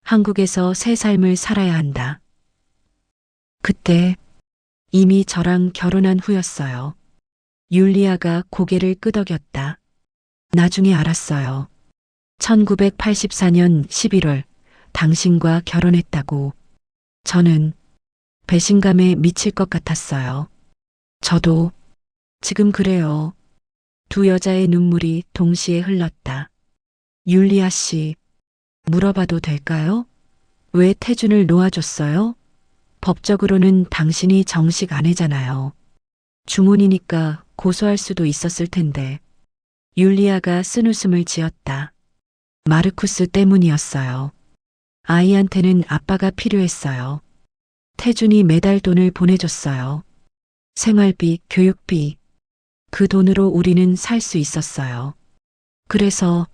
한국에서 새 삶을 살아야 한다. 그때 이미 저랑 결혼한 후였어요. 율리아가 고개를 끄덕였다. 나중에 알았어요. 1984년 11월 당신과 결혼했다고. 저는 배신감에 미칠 것 같았어요. 저도 지금 그래요. 두 여자의 눈물이 동시에 흘렀다. 율리아 씨, 물어봐도 될까요? 왜 태준을 놓아줬어요? 법적으로는 당신이 정식 아내잖아요. 중혼이니까 고소할 수도 있었을 텐데. 율리아가 쓴웃음을 지었다. 마르쿠스 때문이었어요. 아이한테는 아빠가 필요했어요. 태준이 매달 돈을 보내줬어요. 생활비, 교육비. 그 돈으로 우리는 살 수 있었어요. 그래서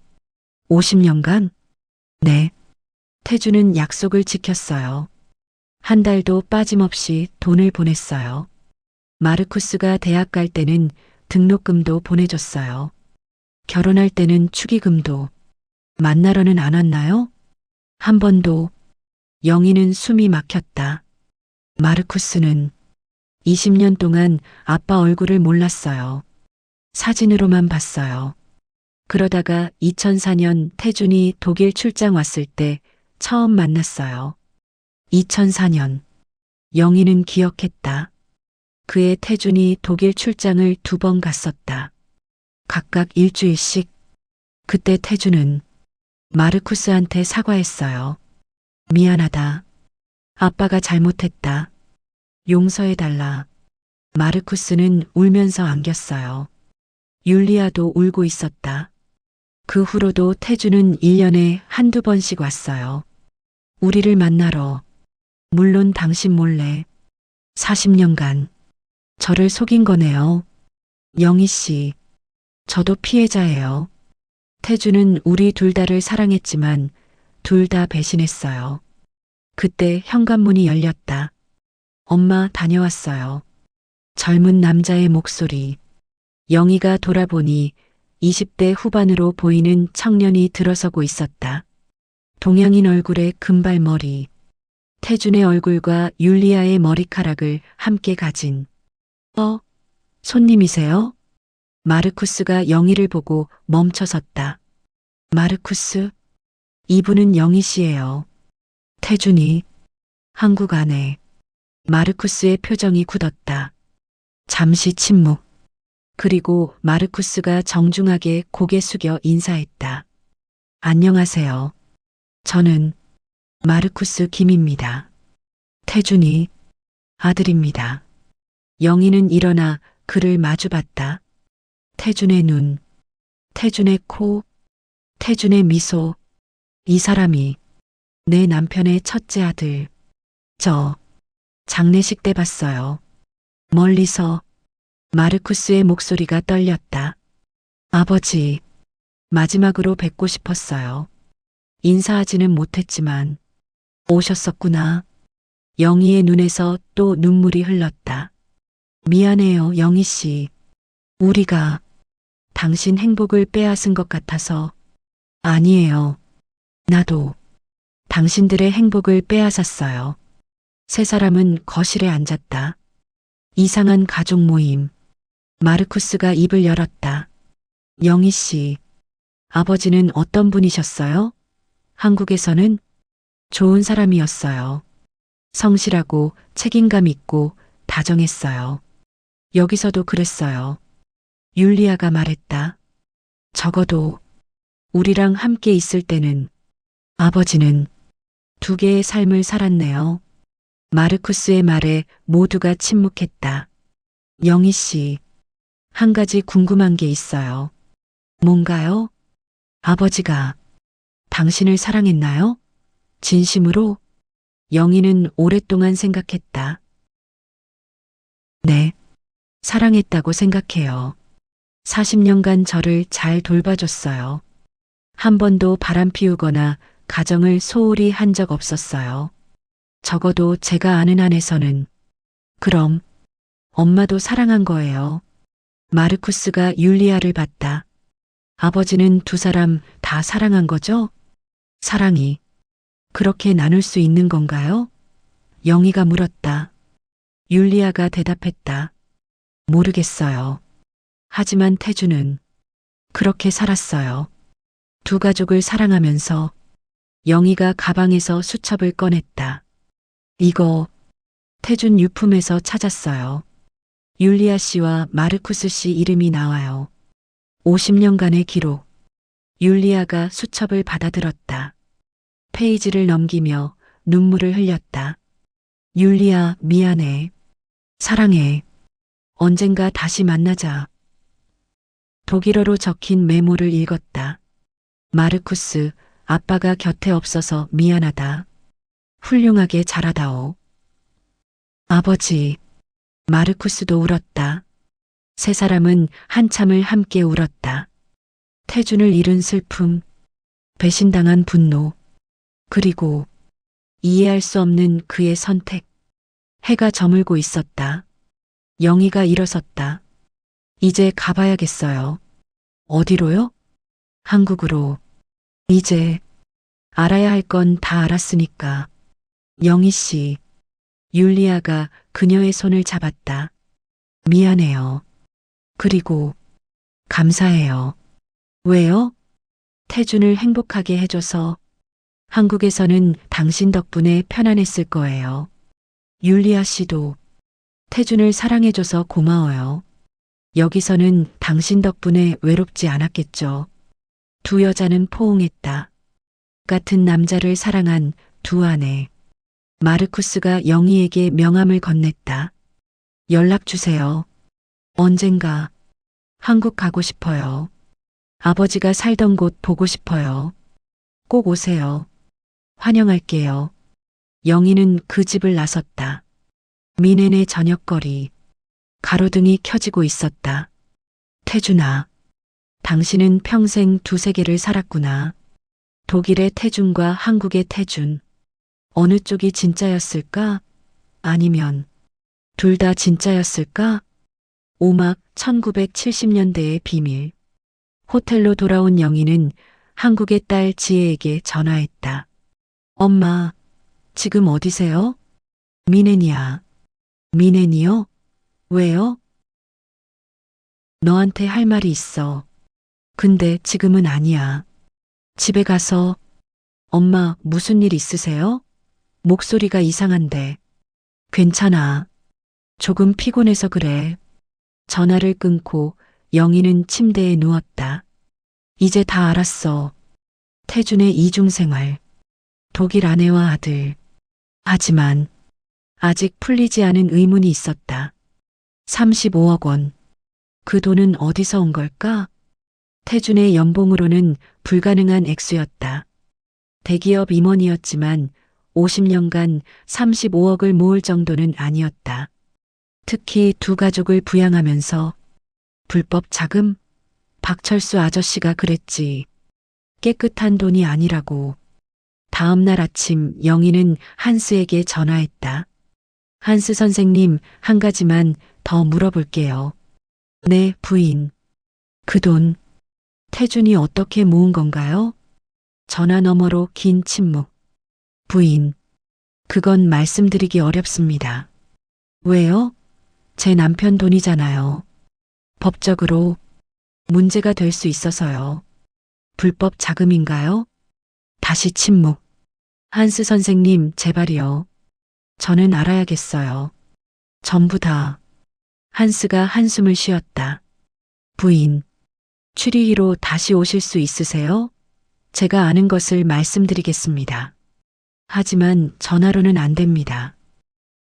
50년간? 네. 태준은 약속을 지켰어요. 한 달도 빠짐없이 돈을 보냈어요. 마르쿠스가 대학 갈 때는 등록금도 보내줬어요. 결혼할 때는 축의금도. 만나러는 안 왔나요? 한 번도. 영희는 숨이 막혔다. 마르쿠스는 20년 동안 아빠 얼굴을 몰랐어요. 사진으로만 봤어요. 그러다가 2004년 태준이 독일 출장 왔을 때 처음 만났어요. 2004년. 영희는 기억했다. 그해 태준이 독일 출장을 2번 갔었다. 각각 일주일씩. 그때 태준은 마르쿠스한테 사과했어요. 미안하다. 아빠가 잘못했다. 용서해달라. 마르쿠스는 울면서 안겼어요. 율리아도 울고 있었다. 그 후로도 태준은 1년에 한두 번씩 왔어요. 우리를 만나러. 물론 당신 몰래. 40년간. 저를 속인 거네요. 영희 씨. 저도 피해자예요. 태준은 우리 둘 다를 사랑했지만 둘 다 배신했어요. 그때 현관문이 열렸다. 엄마 다녀왔어요. 젊은 남자의 목소리. 영희가 돌아보니 20대 후반으로 보이는 청년이 들어서고 있었다. 동양인 얼굴에 금발머리. 태준의 얼굴과 율리아의 머리카락을 함께 가진. 손님이세요? 마르쿠스가 영희를 보고 멈춰섰다. 마르쿠스? 이분은 영희 씨예요. 태준이. 한국 아내. 마르쿠스의 표정이 굳었다. 잠시 침묵. 그리고 마르쿠스가 정중하게 고개 숙여 인사했다. 안녕하세요. 저는 마르쿠스 김입니다. 태준이 아들입니다. 영희는 일어나 그를 마주봤다. 태준의 눈, 태준의 코, 태준의 미소. 이 사람이 내 남편의 첫째 아들. 저 장례식 때 봤어요. 멀리서. 마르쿠스의 목소리가 떨렸다. 아버지, 마지막으로 뵙고 싶었어요. 인사하지는 못했지만 오셨었구나. 영희의 눈에서 또 눈물이 흘렀다. 미안해요, 영희 씨. 우리가 당신 행복을 빼앗은 것 같아서. 아니에요. 나도 당신들의 행복을 빼앗았어요. 세 사람은 거실에 앉았다. 이상한 가족 모임. 마르쿠스가 입을 열었다. 영희 씨, 아버지는 어떤 분이셨어요? 한국에서는 좋은 사람이었어요. 성실하고 책임감 있고 다정했어요. 여기서도 그랬어요. 율리아가 말했다. 적어도 우리랑 함께 있을 때는. 아버지는 2개의 삶을 살았네요. 마르쿠스의 말에 모두가 침묵했다. 영희 씨, 한 가지 궁금한 게 있어요. 뭔가요? 아버지가 당신을 사랑했나요? 진심으로? 영희는 오랫동안 생각했다. 네, 사랑했다고 생각해요. 40년간 저를 잘 돌봐줬어요. 한 번도 바람 피우거나 가정을 소홀히 한 적 없었어요. 적어도 제가 아는 한에서는. 그럼 엄마도 사랑한 거예요. 마르쿠스가 율리아를 봤다. 아버지는 두 사람 다 사랑한 거죠? 사랑이 그렇게 나눌 수 있는 건가요? 영희가 물었다. 율리아가 대답했다. 모르겠어요. 하지만 태주는 그렇게 살았어요. 두 가족을 사랑하면서. 영희가 가방에서 수첩을 꺼냈다. 이거 태준 유품에서 찾았어요. 율리아 씨와 마르쿠스 씨 이름이 나와요. 50년간의 기록. 율리아가 수첩을 받아들었다. 페이지를 넘기며 눈물을 흘렸다. 율리아, 미안해. 사랑해. 언젠가 다시 만나자. 독일어로 적힌 메모를 읽었다. 마르쿠스, 아빠가 곁에 없어서 미안하다. 훌륭하게 자라다오. 아버지. 마르쿠스도 울었다. 세 사람은 한참을 함께 울었다. 태준을 잃은 슬픔, 배신당한 분노, 그리고 이해할 수 없는 그의 선택. 해가 저물고 있었다. 영희가 일어섰다. 이제 가봐야겠어요. 어디로요? 한국으로. 이제 알아야 할 건 다 알았으니까. 영희 씨. 율리아가 그녀의 손을 잡았다. 미안해요. 그리고 감사해요. 왜요? 태준을 행복하게 해줘서. 한국에서는 당신 덕분에 편안했을 거예요. 율리아 씨도 태준을 사랑해줘서 고마워요. 여기서는 당신 덕분에 외롭지 않았겠죠. 두 여자는 포옹했다. 같은 남자를 사랑한 두 아내. 마르쿠스가 영희에게 명함을 건넸다. 연락 주세요. 언젠가 한국 가고 싶어요. 아버지가 살던 곳 보고 싶어요. 꼭 오세요. 환영할게요. 영희는 그 집을 나섰다. 미넨의 저녁거리. 가로등이 켜지고 있었다. 태준아, 당신은 평생 두 세계를 살았구나. 독일의 태준과 한국의 태준. 어느 쪽이 진짜였을까? 아니면 둘 다 진짜였을까? 오막 1970년대의 비밀. 호텔로 돌아온 영희는 한국의 딸 지혜에게 전화했다. 엄마, 지금 어디세요? 미넨이야. 미넨이요? 왜요? 너한테 할 말이 있어. 근데 지금은 아니야. 집에 가서. 엄마, 무슨 일 있으세요? 목소리가 이상한데. 괜찮아. 조금 피곤해서 그래. 전화를 끊고 영희는 침대에 누웠다. 이제 다 알았어. 태준의 이중생활. 독일 아내와 아들. 하지만 아직 풀리지 않은 의문이 있었다. 35억 원. 그 돈은 어디서 온 걸까? 태준의 연봉으로는 불가능한 액수였다. 대기업 임원이었지만 50년간 35억을 모을 정도는 아니었다. 특히 두 가족을 부양하면서. 불법 자금? 박철수 아저씨가 그랬지. 깨끗한 돈이 아니라고. 다음 날 아침 영희는 한스에게 전화했다. 한스 선생님, 한 가지만 더 물어볼게요. 네, 부인. 그 돈, 태준이 어떻게 모은 건가요? 전화 너머로 긴 침묵. 부인, 그건 말씀드리기 어렵습니다. 왜요? 제 남편 돈이잖아요. 법적으로 문제가 될 수 있어서요. 불법 자금인가요? 다시 침묵. 한스 선생님, 제발이요. 저는 알아야겠어요. 전부 다. 한스가 한숨을 쉬었다. 부인, 추리히로 다시 오실 수 있으세요? 제가 아는 것을 말씀드리겠습니다. 하지만 전화로는 안 됩니다.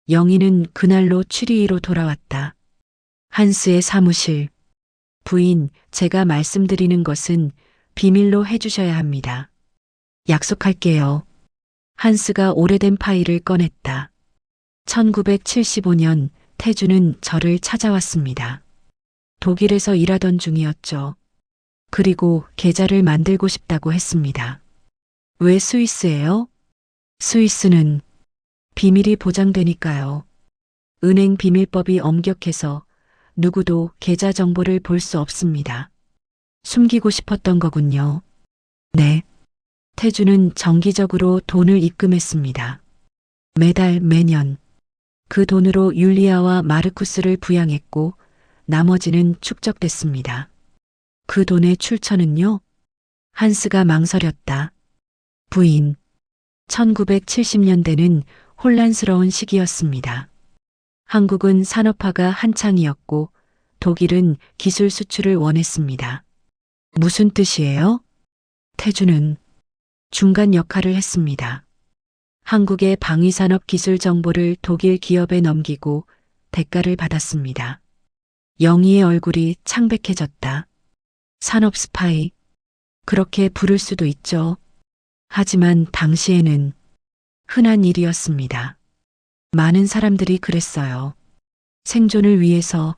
영희는 그날로 추리히로 돌아왔다. 한스의 사무실. 부인, 제가 말씀드리는 것은 비밀로 해주셔야 합니다. 약속할게요. 한스가 오래된 파일을 꺼냈다. 1975년 태주는 저를 찾아왔습니다. 독일에서 일하던 중이었죠. 그리고 계좌를 만들고 싶다고 했습니다. 왜 스위스예요? 스위스는 비밀이 보장되니까요. 은행 비밀법이 엄격해서 누구도 계좌 정보를 볼 수 없습니다. 숨기고 싶었던 거군요. 네. 태주는 정기적으로 돈을 입금했습니다. 매달 매년. 그 돈으로 율리아와 마르쿠스를 부양했고 나머지는 축적됐습니다. 그 돈의 출처는요? 한스가 망설였다. 부인. 1970년대는 혼란스러운 시기였습니다. 한국은 산업화가 한창이었고 독일은 기술 수출을 원했습니다. 무슨 뜻이에요? 태주는 중간 역할을 했습니다. 한국의 방위산업 기술 정보를 독일 기업에 넘기고 대가를 받았습니다. 영희의 얼굴이 창백해졌다. 산업 스파이. 그렇게 부를 수도 있죠. 하지만 당시에는 흔한 일이었습니다. 많은 사람들이 그랬어요. 생존을 위해서.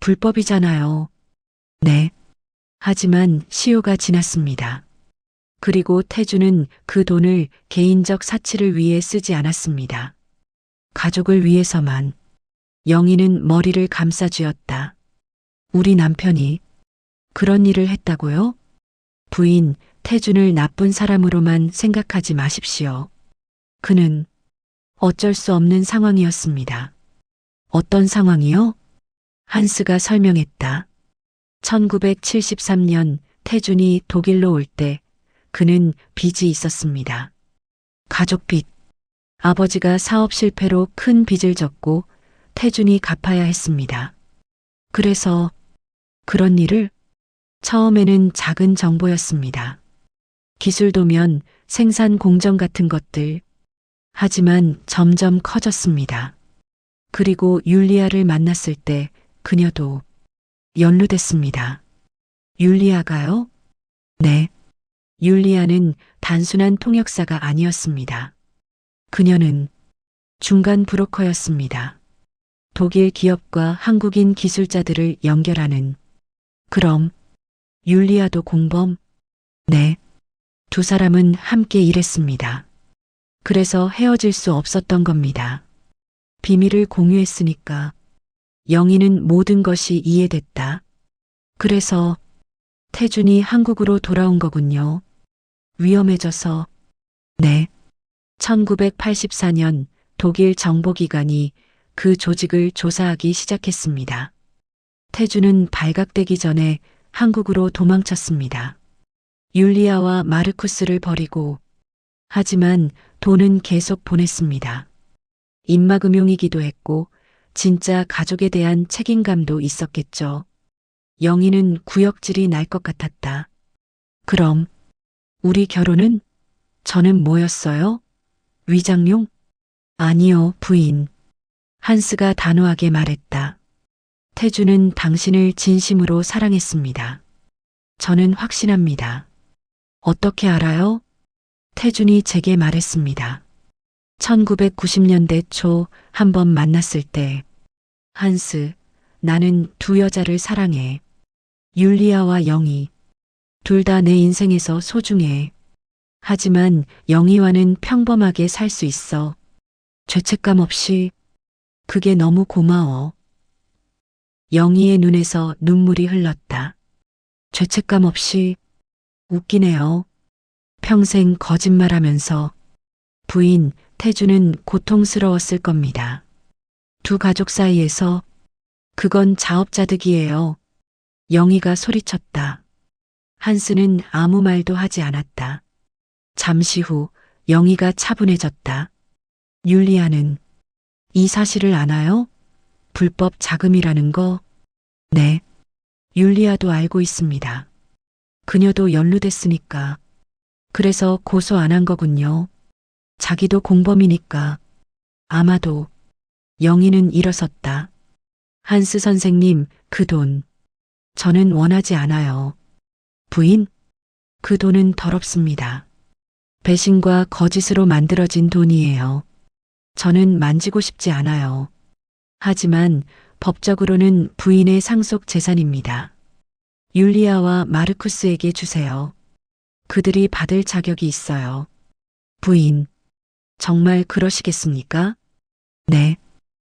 불법이잖아요. 네. 하지만 시효가 지났습니다. 그리고 태주는 그 돈을 개인적 사치를 위해 쓰지 않았습니다. 가족을 위해서만. 영희는 머리를 감싸쥐었다. 우리 남편이 그런 일을 했다고요? 부인, 태준을 나쁜 사람으로만 생각하지 마십시오. 그는 어쩔 수 없는 상황이었습니다. 어떤 상황이요? 한스가 설명했다. 1973년 태준이 독일로 올 때 그는 빚이 있었습니다. 가족 빚. 아버지가 사업 실패로 큰 빚을 졌고 태준이 갚아야 했습니다. 그래서 그런 일을 처음에는 작은 정보였습니다. 기술도면 생산 공정 같은 것들. 하지만 점점 커졌습니다. 그리고 율리아를 만났을 때 그녀도 연루됐습니다. 율리아가요? 네. 율리아는 단순한 통역사가 아니었습니다. 그녀는 중간 브로커였습니다. 독일 기업과 한국인 기술자들을 연결하는. 그럼 율리아도 공범? 네. 두 사람은 함께 일했습니다. 그래서 헤어질 수 없었던 겁니다. 비밀을 공유했으니까. 영희는 모든 것이 이해됐다. 그래서 태준이 한국으로 돌아온 거군요. 위험해져서. 네. 1984년 독일 정보기관이 그 조직을 조사하기 시작했습니다. 태준은 발각되기 전에 한국으로 도망쳤습니다. 율리아와 마르쿠스를 버리고. 하지만 돈은 계속 보냈습니다. 입막음용이기도 했고 진짜 가족에 대한 책임감도 있었겠죠. 영희는 구역질이 날 것 같았다. 그럼 우리 결혼은? 저는 뭐였어요? 위장용? 아니요, 부인. 한스가 단호하게 말했다. 태주는 당신을 진심으로 사랑했습니다. 저는 확신합니다. 어떻게 알아요? 태준이 제게 말했습니다. 1990년대 초 한 번 만났을 때. 한스, 나는 두 여자를 사랑해. 율리아와 영희. 둘 다 내 인생에서 소중해. 하지만 영희와는 평범하게 살 수 있어. 죄책감 없이. 그게 너무 고마워. 영희의 눈에서 눈물이 흘렀다. 죄책감 없이. 웃기네요. 평생 거짓말하면서. 부인, 태주는 고통스러웠을 겁니다. 두 가족 사이에서. 그건 자업자득이에요. 영희가 소리쳤다. 한스는 아무 말도 하지 않았다. 잠시 후 영희가 차분해졌다. 율리아는 이 사실을 아나요? 불법 자금이라는 거? 네. 율리아도 알고 있습니다. 그녀도 연루됐으니까. 그래서 고소 안 한 거군요. 자기도 공범이니까. 아마도. 영희는 일어섰다. 한스 선생님, 그 돈. 저는 원하지 않아요. 부인? 그 돈은 더럽습니다. 배신과 거짓으로 만들어진 돈이에요. 저는 만지고 싶지 않아요. 하지만 법적으로는 부인의 상속 재산입니다. 율리아와 마르쿠스에게 주세요. 그들이 받을 자격이 있어요. 부인, 정말 그러시겠습니까? 네.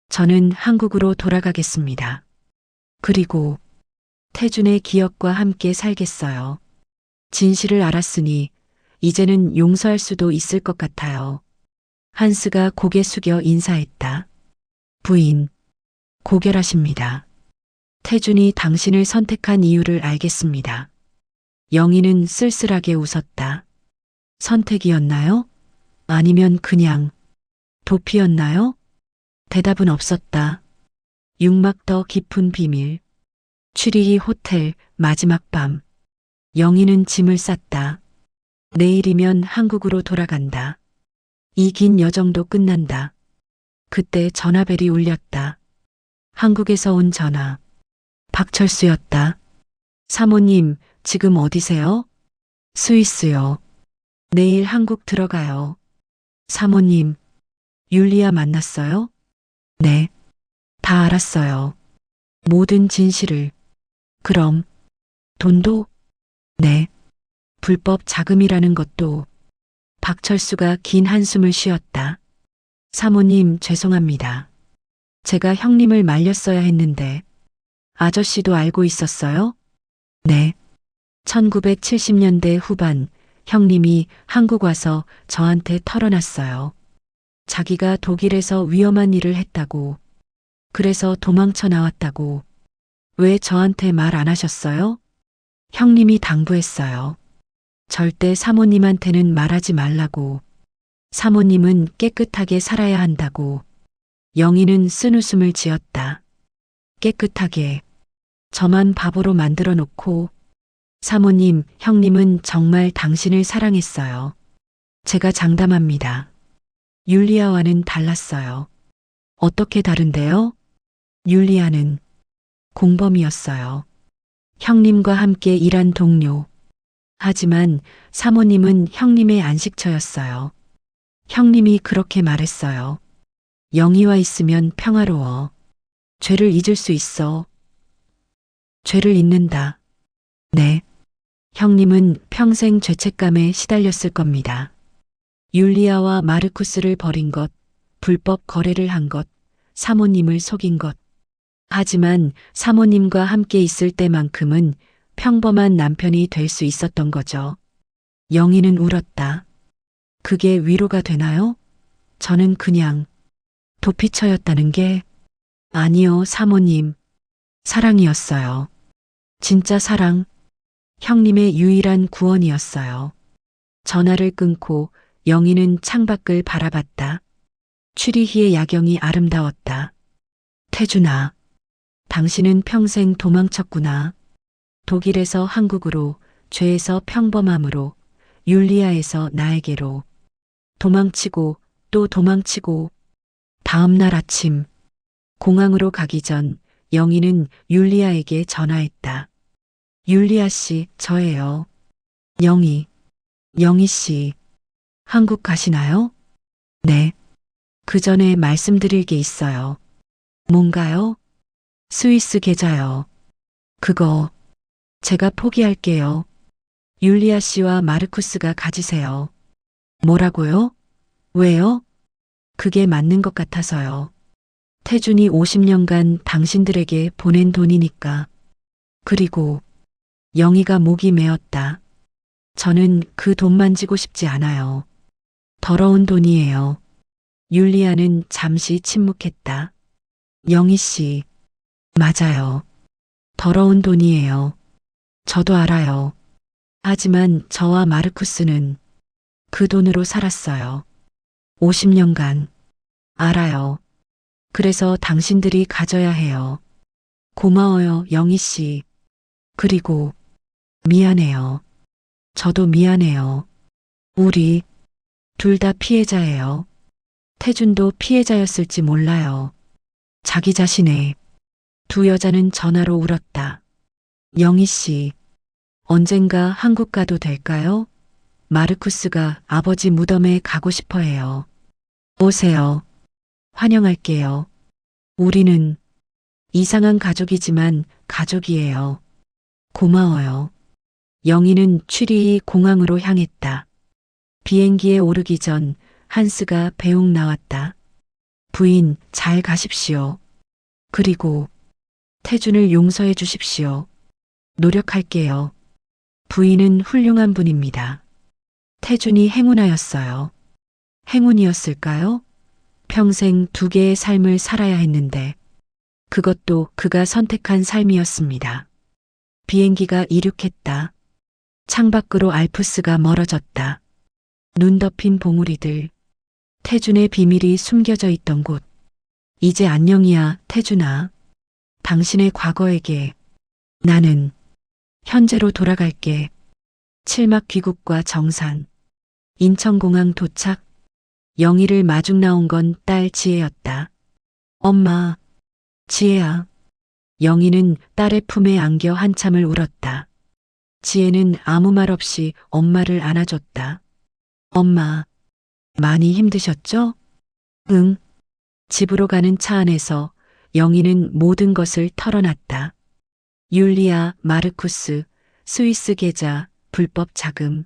저는 한국으로 돌아가겠습니다. 그리고 태준의 기억과 함께 살겠어요. 진실을 알았으니 이제는 용서할 수도 있을 것 같아요. 한스가 고개 숙여 인사했다. 부인, 고결하십니다. 태준이 당신을 선택한 이유를 알겠습니다. 영희는 쓸쓸하게 웃었다. 선택이었나요? 아니면 그냥 도피였나요? 대답은 없었다. 6막 더 깊은 비밀. 취리히 호텔 마지막 밤. 영희는 짐을 쌌다. 내일이면 한국으로 돌아간다. 이 긴 여정도 끝난다. 그때 전화벨이 울렸다. 한국에서 온 전화. 박철수였다. 사모님, 지금 어디세요? 스위스요. 내일 한국 들어가요. 사모님, 율리아 만났어요? 네. 다 알았어요. 모든 진실을. 그럼, 돈도? 네. 불법 자금이라는 것도. 박철수가 긴 한숨을 쉬었다. 사모님, 죄송합니다. 제가 형님을 말렸어야 했는데. 아저씨도 알고 있었어요? 네. 1970년대 후반 형님이 한국 와서 저한테 털어놨어요. 자기가 독일에서 위험한 일을 했다고. 그래서 도망쳐 나왔다고. 왜 저한테 말 안 하셨어요? 형님이 당부했어요. 절대 사모님한테는 말하지 말라고. 사모님은 깨끗하게 살아야 한다고. 영희는 쓴웃음을 지었다. 깨끗하게. 저만 바보로 만들어 놓고. 사모님, 형님은 정말 당신을 사랑했어요. 제가 장담합니다. 율리아와는 달랐어요. 어떻게 다른데요? 율리아는 공범이었어요. 형님과 함께 일한 동료. 하지만 사모님은 형님의 안식처였어요. 형님이 그렇게 말했어요. 영희와 있으면 평화로워. 죄를 잊을 수 있어. 죄를 잊는다. 네. 형님은 평생 죄책감에 시달렸을 겁니다. 율리아와 마르쿠스를 버린 것, 불법 거래를 한 것, 사모님을 속인 것. 하지만 사모님과 함께 있을 때만큼은 평범한 남편이 될 수 있었던 거죠. 영희는 울었다. 그게 위로가 되나요? 저는 그냥 도피처였다는 게 아니요, 사모님. 사랑이었어요. 진짜 사랑. 형님의 유일한 구원이었어요. 전화를 끊고 영희는 창밖을 바라봤다. 취리히의 야경이 아름다웠다. 태준아, 당신은 평생 도망쳤구나. 독일에서 한국으로, 죄에서 평범함으로, 율리아에서 나에게로. 도망치고 또 도망치고. 다음 날 아침, 공항으로 가기 전 영희는 율리아에게 전화했다. 율리아 씨, 저예요. 영희 씨, 한국 가시나요? 네. 그 전에 말씀드릴 게 있어요. 뭔가요? 스위스 계좌요. 그거 제가 포기할게요. 율리아 씨와 마르쿠스가 가지세요. 뭐라고요? 왜요? 그게 맞는 것 같아서요. 태준이 50년간 당신들에게 보낸 돈이니까. 그리고 영희가 목이 메었다. 저는 그 돈 만지고 싶지 않아요. 더러운 돈이에요. 율리아는 잠시 침묵했다. 영희 씨, 맞아요. 더러운 돈이에요. 저도 알아요. 하지만 저와 마르쿠스는 그 돈으로 살았어요. 50년간. 알아요. 그래서 당신들이 가져야 해요. 고마워요, 영희 씨. 그리고 미안해요. 저도 미안해요. 우리 둘 다 피해자예요. 태준도 피해자였을지 몰라요. 자기 자신의. 두 여자는 전화로 울었다. 영희 씨, 언젠가 한국 가도 될까요? 마르쿠스가 아버지 무덤에 가고 싶어 해요. 오세요. 환영할게요. 우리는 이상한 가족이지만 가족이에요. 고마워요. 영희는 취리히 공항으로 향했다. 비행기에 오르기 전 한스가 배웅 나왔다. 부인, 잘 가십시오. 그리고 태준을 용서해 주십시오. 노력할게요. 부인은 훌륭한 분입니다. 태준이 행운하였어요. 행운이었을까요? 평생 두 개의 삶을 살아야 했는데 그것도 그가 선택한 삶이었습니다. 비행기가 이륙했다. 창밖으로 알프스가 멀어졌다. 눈 덮인 봉우리들. 태준의 비밀이 숨겨져 있던 곳. 이제 안녕이야, 태준아. 당신의 과거에게 나는 현재로 돌아갈게. 칠막 귀국과 정산. 인천공항 도착. 영희를 마중 나온 건 딸 지혜였다. 엄마, 지혜야. 영희는 딸의 품에 안겨 한참을 울었다. 지혜는 아무 말 없이 엄마를 안아줬다. 엄마, 많이 힘드셨죠? 응. 집으로 가는 차 안에서 영희는 모든 것을 털어놨다. 율리아, 마르쿠스, 스위스 계좌, 불법 자금.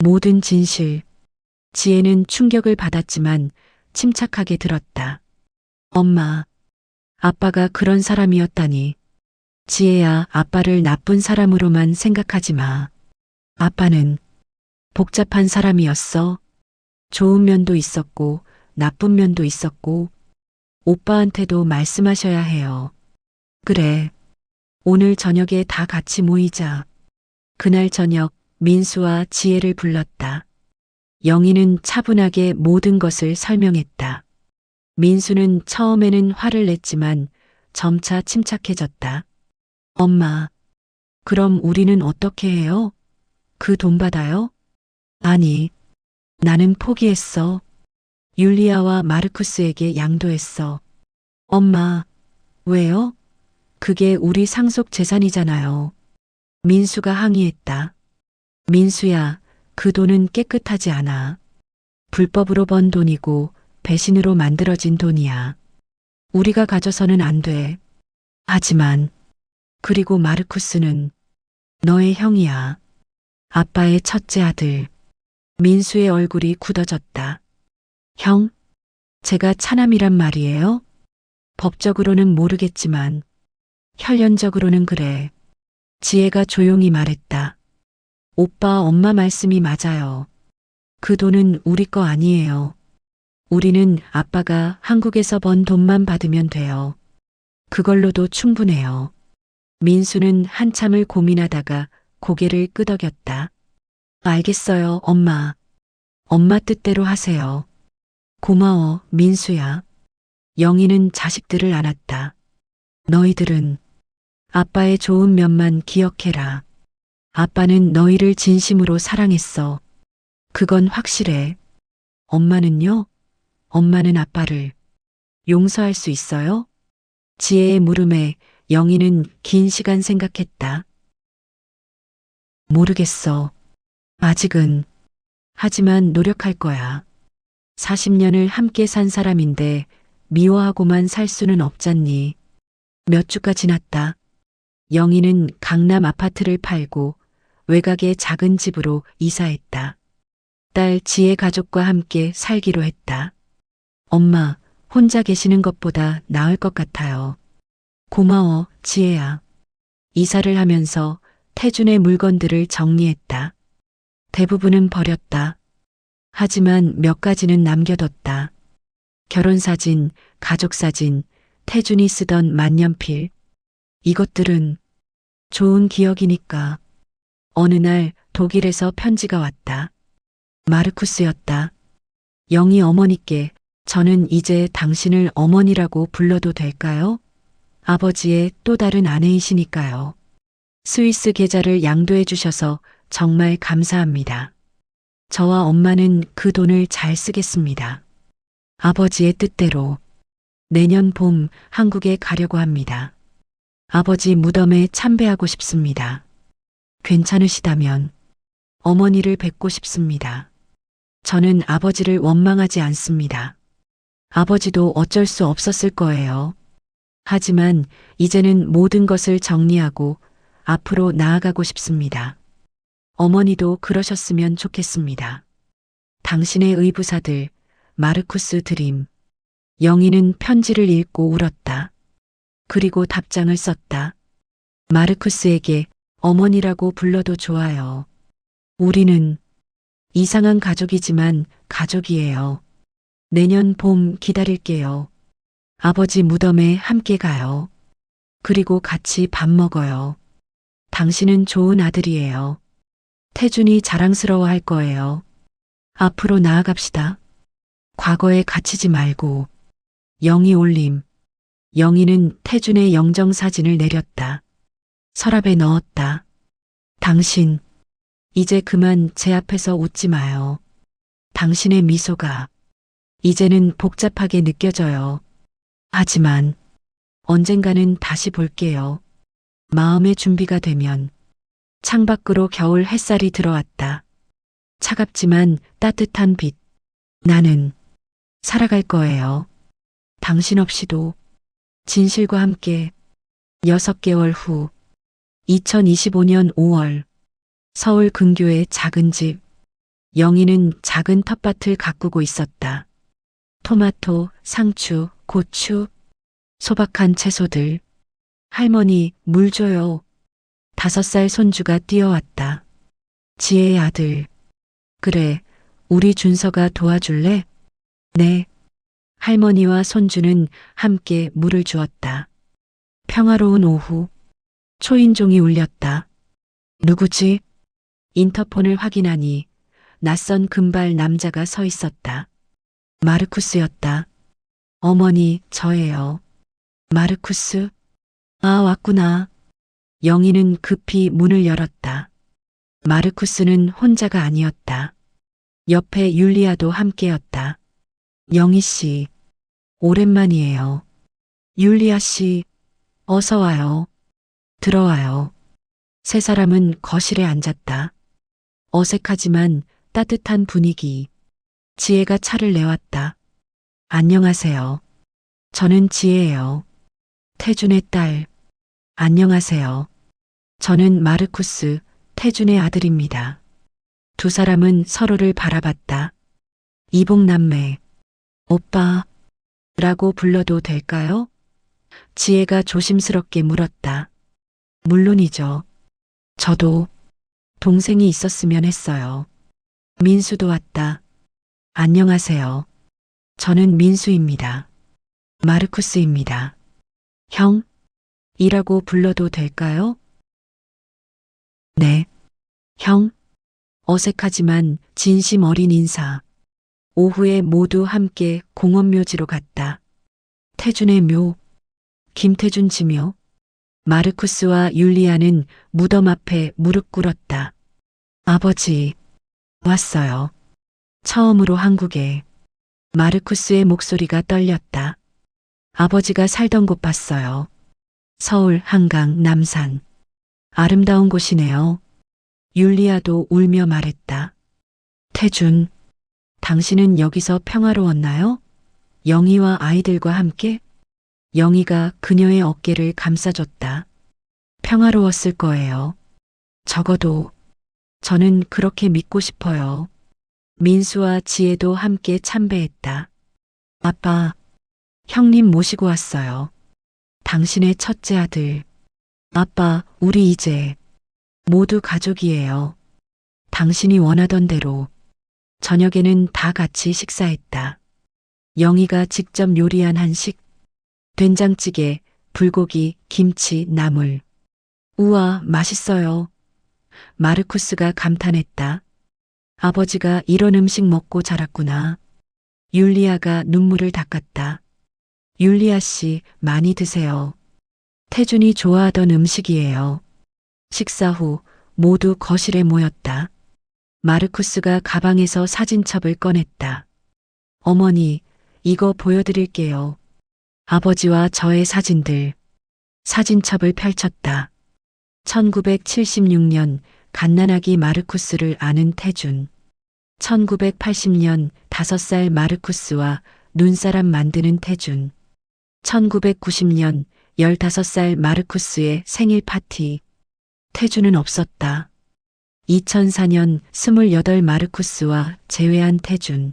모든 진실. 지혜는 충격을 받았지만 침착하게 들었다. 엄마, 아빠가 그런 사람이었다니. 지혜야, 아빠를 나쁜 사람으로만 생각하지 마. 아빠는 복잡한 사람이었어. 좋은 면도 있었고, 나쁜 면도 있었고, 오빠한테도 말씀하셔야 해요. 그래. 오늘 저녁에 다 같이 모이자. 그날 저녁 민수와 지혜를 불렀다. 영희는 차분하게 모든 것을 설명했다. 민수는 처음에는 화를 냈지만 점차 침착해졌다. 엄마, 그럼 우리는 어떻게 해요? 그 돈 받아요? 아니, 나는 포기했어. 율리아와 마르쿠스에게 양도했어. 엄마, 왜요? 그게 우리 상속 재산이잖아요. 민수가 항의했다. 민수야, 그 돈은 깨끗하지 않아. 불법으로 번 돈이고 배신으로 만들어진 돈이야. 우리가 가져서는 안 돼. 하지만, 그리고 마르쿠스는 너의 형이야. 아빠의 첫째 아들. 민수의 얼굴이 굳어졌다. 형? 제가 차남이란 말이에요? 법적으로는 모르겠지만 혈연적으로는 그래. 지혜가 조용히 말했다. 오빠, 엄마 말씀이 맞아요. 그 돈은 우리 거 아니에요. 우리는 아빠가 한국에서 번 돈만 받으면 돼요. 그걸로도 충분해요. 민수는 한참을 고민하다가 고개를 끄덕였다. 알겠어요, 엄마. 엄마 뜻대로 하세요. 고마워, 민수야. 영희는 자식들을 안았다. 너희들은 아빠의 좋은 면만 기억해라. 아빠는 너희를 진심으로 사랑했어. 그건 확실해. 엄마는요? 엄마는 아빠를 용서할 수 있어요? 지혜의 물음에 영희는 긴 시간 생각했다. 모르겠어. 아직은. 하지만 노력할 거야. 40년을 함께 산 사람인데 미워하고만 살 수는 없잖니. 몇 주가 지났다. 영희는 강남 아파트를 팔고 외곽의 작은 집으로 이사했다. 딸 지혜 가족과 함께 살기로 했다. 엄마, 혼자 계시는 것보다 나을 것 같아요. 고마워, 지혜야. 이사를 하면서 태준의 물건들을 정리했다. 대부분은 버렸다. 하지만 몇 가지는 남겨뒀다. 결혼사진, 가족사진, 태준이 쓰던 만년필. 이것들은 좋은 기억이니까. 어느 날 독일에서 편지가 왔다. 마르쿠스였다. 영희 어머니께 저는 이제 당신을 어머니라고 불러도 될까요? 아버지의 또 다른 아내이시니까요. 스위스 계좌를 양도해 주셔서 정말 감사합니다. 저와 엄마는 그 돈을 잘 쓰겠습니다. 아버지의 뜻대로 내년 봄 한국에 가려고 합니다. 아버지 무덤에 참배하고 싶습니다. 괜찮으시다면 어머니를 뵙고 싶습니다. 저는 아버지를 원망하지 않습니다. 아버지도 어쩔 수 없었을 거예요. 하지만 이제는 모든 것을 정리하고 앞으로 나아가고 싶습니다. 어머니도 그러셨으면 좋겠습니다. 당신의 의부사들, 마르쿠스 드림. 영희는 편지를 읽고 울었다. 그리고 답장을 썼다. 마르쿠스에게 어머니라고 불러도 좋아요. 우리는 이상한 가족이지만 가족이에요. 내년 봄 기다릴게요. 아버지 무덤에 함께 가요. 그리고 같이 밥 먹어요. 당신은 좋은 아들이에요. 태준이 자랑스러워할 거예요. 앞으로 나아갑시다. 과거에 갇히지 말고. 영희 올림. 영희는 태준의 영정사진을 내렸다. 서랍에 넣었다. 당신, 이제 그만 제 앞에서 웃지 마요. 당신의 미소가 이제는 복잡하게 느껴져요. 하지만 언젠가는 다시 볼게요. 마음의 준비가 되면. 창밖으로 겨울 햇살이 들어왔다. 차갑지만 따뜻한 빛. 나는 살아갈 거예요. 당신 없이도. 진실과 함께. 6개월 후 2025년 5월 서울 근교의 작은 집. 영희는 작은 텃밭을 가꾸고 있었다. 토마토, 상추, 고추, 소박한 채소들. 할머니, 물 줘요. 5살 손주가 뛰어왔다. 지혜의 아들. 그래, 우리 준서가 도와줄래? 네. 할머니와 손주는 함께 물을 주었다. 평화로운 오후. 초인종이 울렸다. 누구지? 인터폰을 확인하니 낯선 금발 남자가 서 있었다. 마르쿠스였다. 어머니, 저예요. 마르쿠스? 아, 왔구나. 영희는 급히 문을 열었다. 마르쿠스는 혼자가 아니었다. 옆에 율리아도 함께였다. 영희 씨, 오랜만이에요. 율리아 씨, 어서 와요. 들어와요. 세 사람은 거실에 앉았다. 어색하지만 따뜻한 분위기. 지혜가 차를 내왔다. 안녕하세요. 저는 지혜예요. 태준의 딸. 안녕하세요. 저는 마르쿠스, 태준의 아들입니다. 두 사람은 서로를 바라봤다. 이복남매. 오빠, 라고 불러도 될까요? 지혜가 조심스럽게 물었다. 물론이죠. 저도 동생이 있었으면 했어요. 민수도 왔다. 안녕하세요. 저는 민수입니다. 마르쿠스입니다. 형? 이라고 불러도 될까요? 네. 형? 어색하지만 진심 어린 인사. 오후에 모두 함께 공원묘지로 갔다. 태준의 묘. 김태준 지묘. 마르쿠스와 율리아는 무덤 앞에 무릎 꿇었다. 아버지, 왔어요. 처음으로 한국에. 마르쿠스의 목소리가 떨렸다. 아버지가 살던 곳 봤어요. 서울, 한강, 남산. 아름다운 곳이네요. 율리아도 울며 말했다. 태준, 당신은 여기서 평화로웠나요? 영희와 아이들과 함께? 영희가 그녀의 어깨를 감싸줬다. 평화로웠을 거예요. 적어도 저는 그렇게 믿고 싶어요. 민수와 지혜도 함께 참배했다. 아빠, 형님 모시고 왔어요. 당신의 첫째 아들. 아빠, 우리 이제 모두 가족이에요. 당신이 원하던 대로. 저녁에는 다 같이 식사했다. 영희가 직접 요리한 한식. 된장찌개, 불고기, 김치, 나물. 우와, 맛있어요. 마르쿠스가 감탄했다. 아버지가 이런 음식 먹고 자랐구나. 율리아가 눈물을 닦았다. 율리아 씨, 많이 드세요. 태준이 좋아하던 음식이에요. 식사 후 모두 거실에 모였다. 마르쿠스가 가방에서 사진첩을 꺼냈다. 어머니, 이거 보여드릴게요. 아버지와 저의 사진들. 사진첩을 펼쳤다. 1976년 갓난아기 마르쿠스를 아는 태준. 1980년 5살 마르쿠스와 눈사람 만드는 태준. 1990년 15살 마르쿠스의 생일 파티. 태준은 없었다. 2004년 28 마르쿠스와 재회한 태준.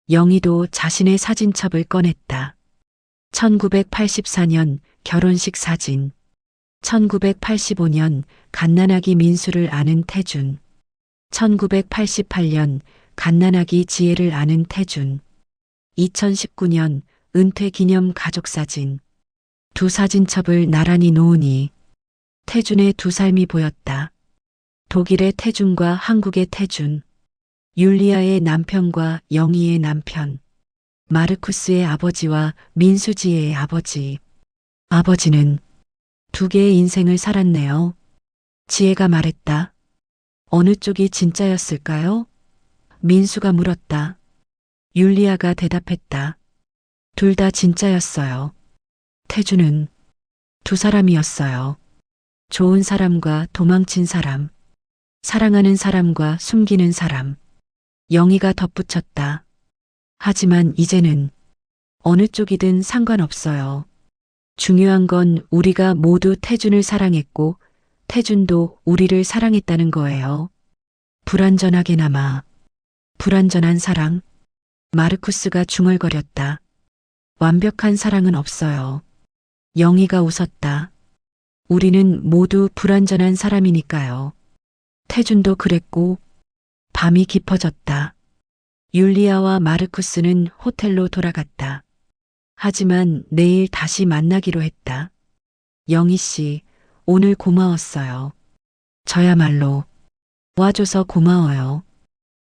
영희도 자신의 사진첩을 꺼냈다. 1984년 결혼식 사진. 1985년 갓난아기 민수를 아는 태준. 1988년 갓난아기 지혜를 아는 태준. 2019년 은퇴 기념 가족사진. 두 사진첩을 나란히 놓으니 태준의 두 삶이 보였다. 독일의 태준과 한국의 태준. 율리아의 남편과 영희의 남편. 마르쿠스의 아버지와 민수지혜의 아버지. 아버지는 두 개의 인생을 살았네요. 지혜가 말했다. 어느 쪽이 진짜였을까요? 민수가 물었다. 율리아가 대답했다. 둘 다 진짜였어요. 태준은 두 사람이었어요. 좋은 사람과 도망친 사람. 사랑하는 사람과 숨기는 사람. 영희가 덧붙였다. 하지만 이제는 어느 쪽이든 상관없어요. 중요한 건 우리가 모두 태준을 사랑했고 태준도 우리를 사랑했다는 거예요. 불완전하게나마 불완전한 사랑. 마르쿠스가 중얼거렸다. 완벽한 사랑은 없어요. 영희가 웃었다. 우리는 모두 불완전한 사람이니까요. 태준도 그랬고. 밤이 깊어졌다. 율리아와 마르쿠스는 호텔로 돌아갔다. 하지만 내일 다시 만나기로 했다. 영희 씨, 오늘 고마웠어요. 저야말로 와줘서 고마워요.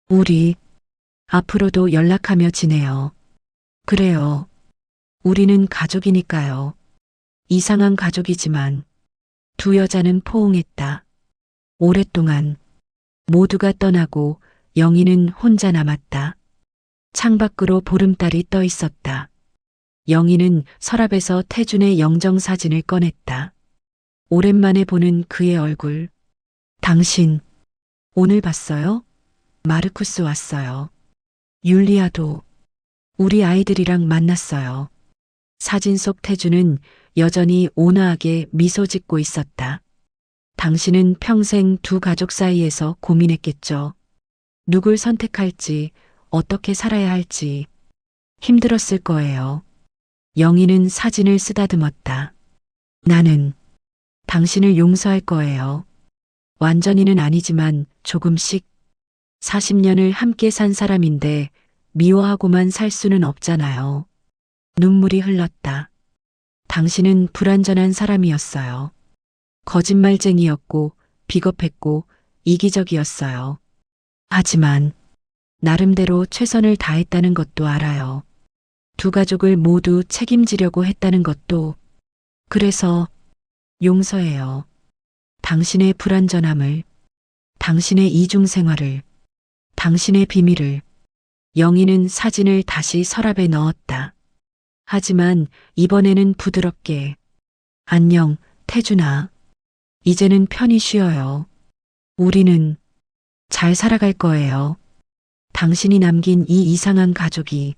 우리 앞으로도 연락하며 지내요. 그래요. 우리는 가족이니까요. 이상한 가족이지만 두 여자는 포옹했다. 오랫동안 모두가 떠나고 영희는 혼자 남았다. 창밖으로 보름달이 떠 있었다. 영희는 서랍에서 태준의 영정사진을 꺼냈다. 오랜만에 보는 그의 얼굴. 당신, 오늘 봤어요? 마르쿠스 왔어요. 율리아도 우리 아이들이랑 만났어요. 사진 속 태준은 여전히 온화하게 미소 짓고 있었다. 당신은 평생 두 가족 사이에서 고민했겠죠. 누굴 선택할지, 어떻게 살아야 할지 힘들었을 거예요. 영희는 사진을 쓰다듬었다. 나는 당신을 용서할 거예요. 완전히는 아니지만 조금씩. 40년을 함께 산 사람인데 미워하고만 살 수는 없잖아요. 눈물이 흘렀다. 당신은 불완전한 사람이었어요. 거짓말쟁이였고 비겁했고 이기적이었어요. 하지만 나름대로 최선을 다했다는 것도 알아요. 두 가족을 모두 책임지려고 했다는 것도. 그래서 용서해요. 당신의 불완전함을, 당신의 이중생활을, 당신의 비밀을. 영희는 사진을 다시 서랍에 넣었다. 하지만 이번에는 부드럽게. 안녕, 태준아. 이제는 편히 쉬어요. 우리는 잘 살아갈 거예요. 당신이 남긴 이 이상한 가족이.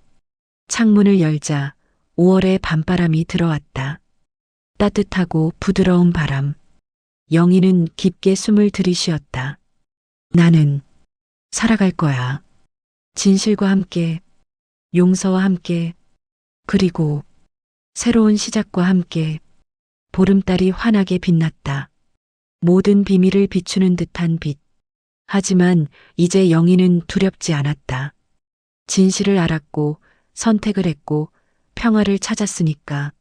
창문을 열자 5월의 밤바람이 들어왔다. 따뜻하고 부드러운 바람. 영희는 깊게 숨을 들이쉬었다. 나는 살아갈 거야. 진실과 함께, 용서와 함께, 그리고 새로운 시작과 함께. 보름달이 환하게 빛났다. 모든 비밀을 비추는 듯한 빛. 하지만 이제 영희는 두렵지 않았다. 진실을 알았고 선택을 했고 평화를 찾았으니까.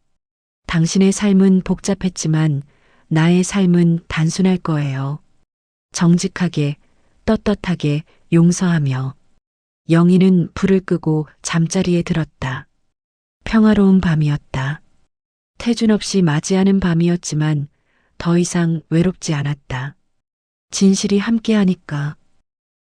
당신의 삶은 복잡했지만 나의 삶은 단순할 거예요. 정직하게, 떳떳하게, 용서하며. 영희는 불을 끄고 잠자리에 들었다. 평화로운 밤이었다. 태준 없이 맞이하는 밤이었지만 더 이상 외롭지 않았다. 진실이 함께하니까.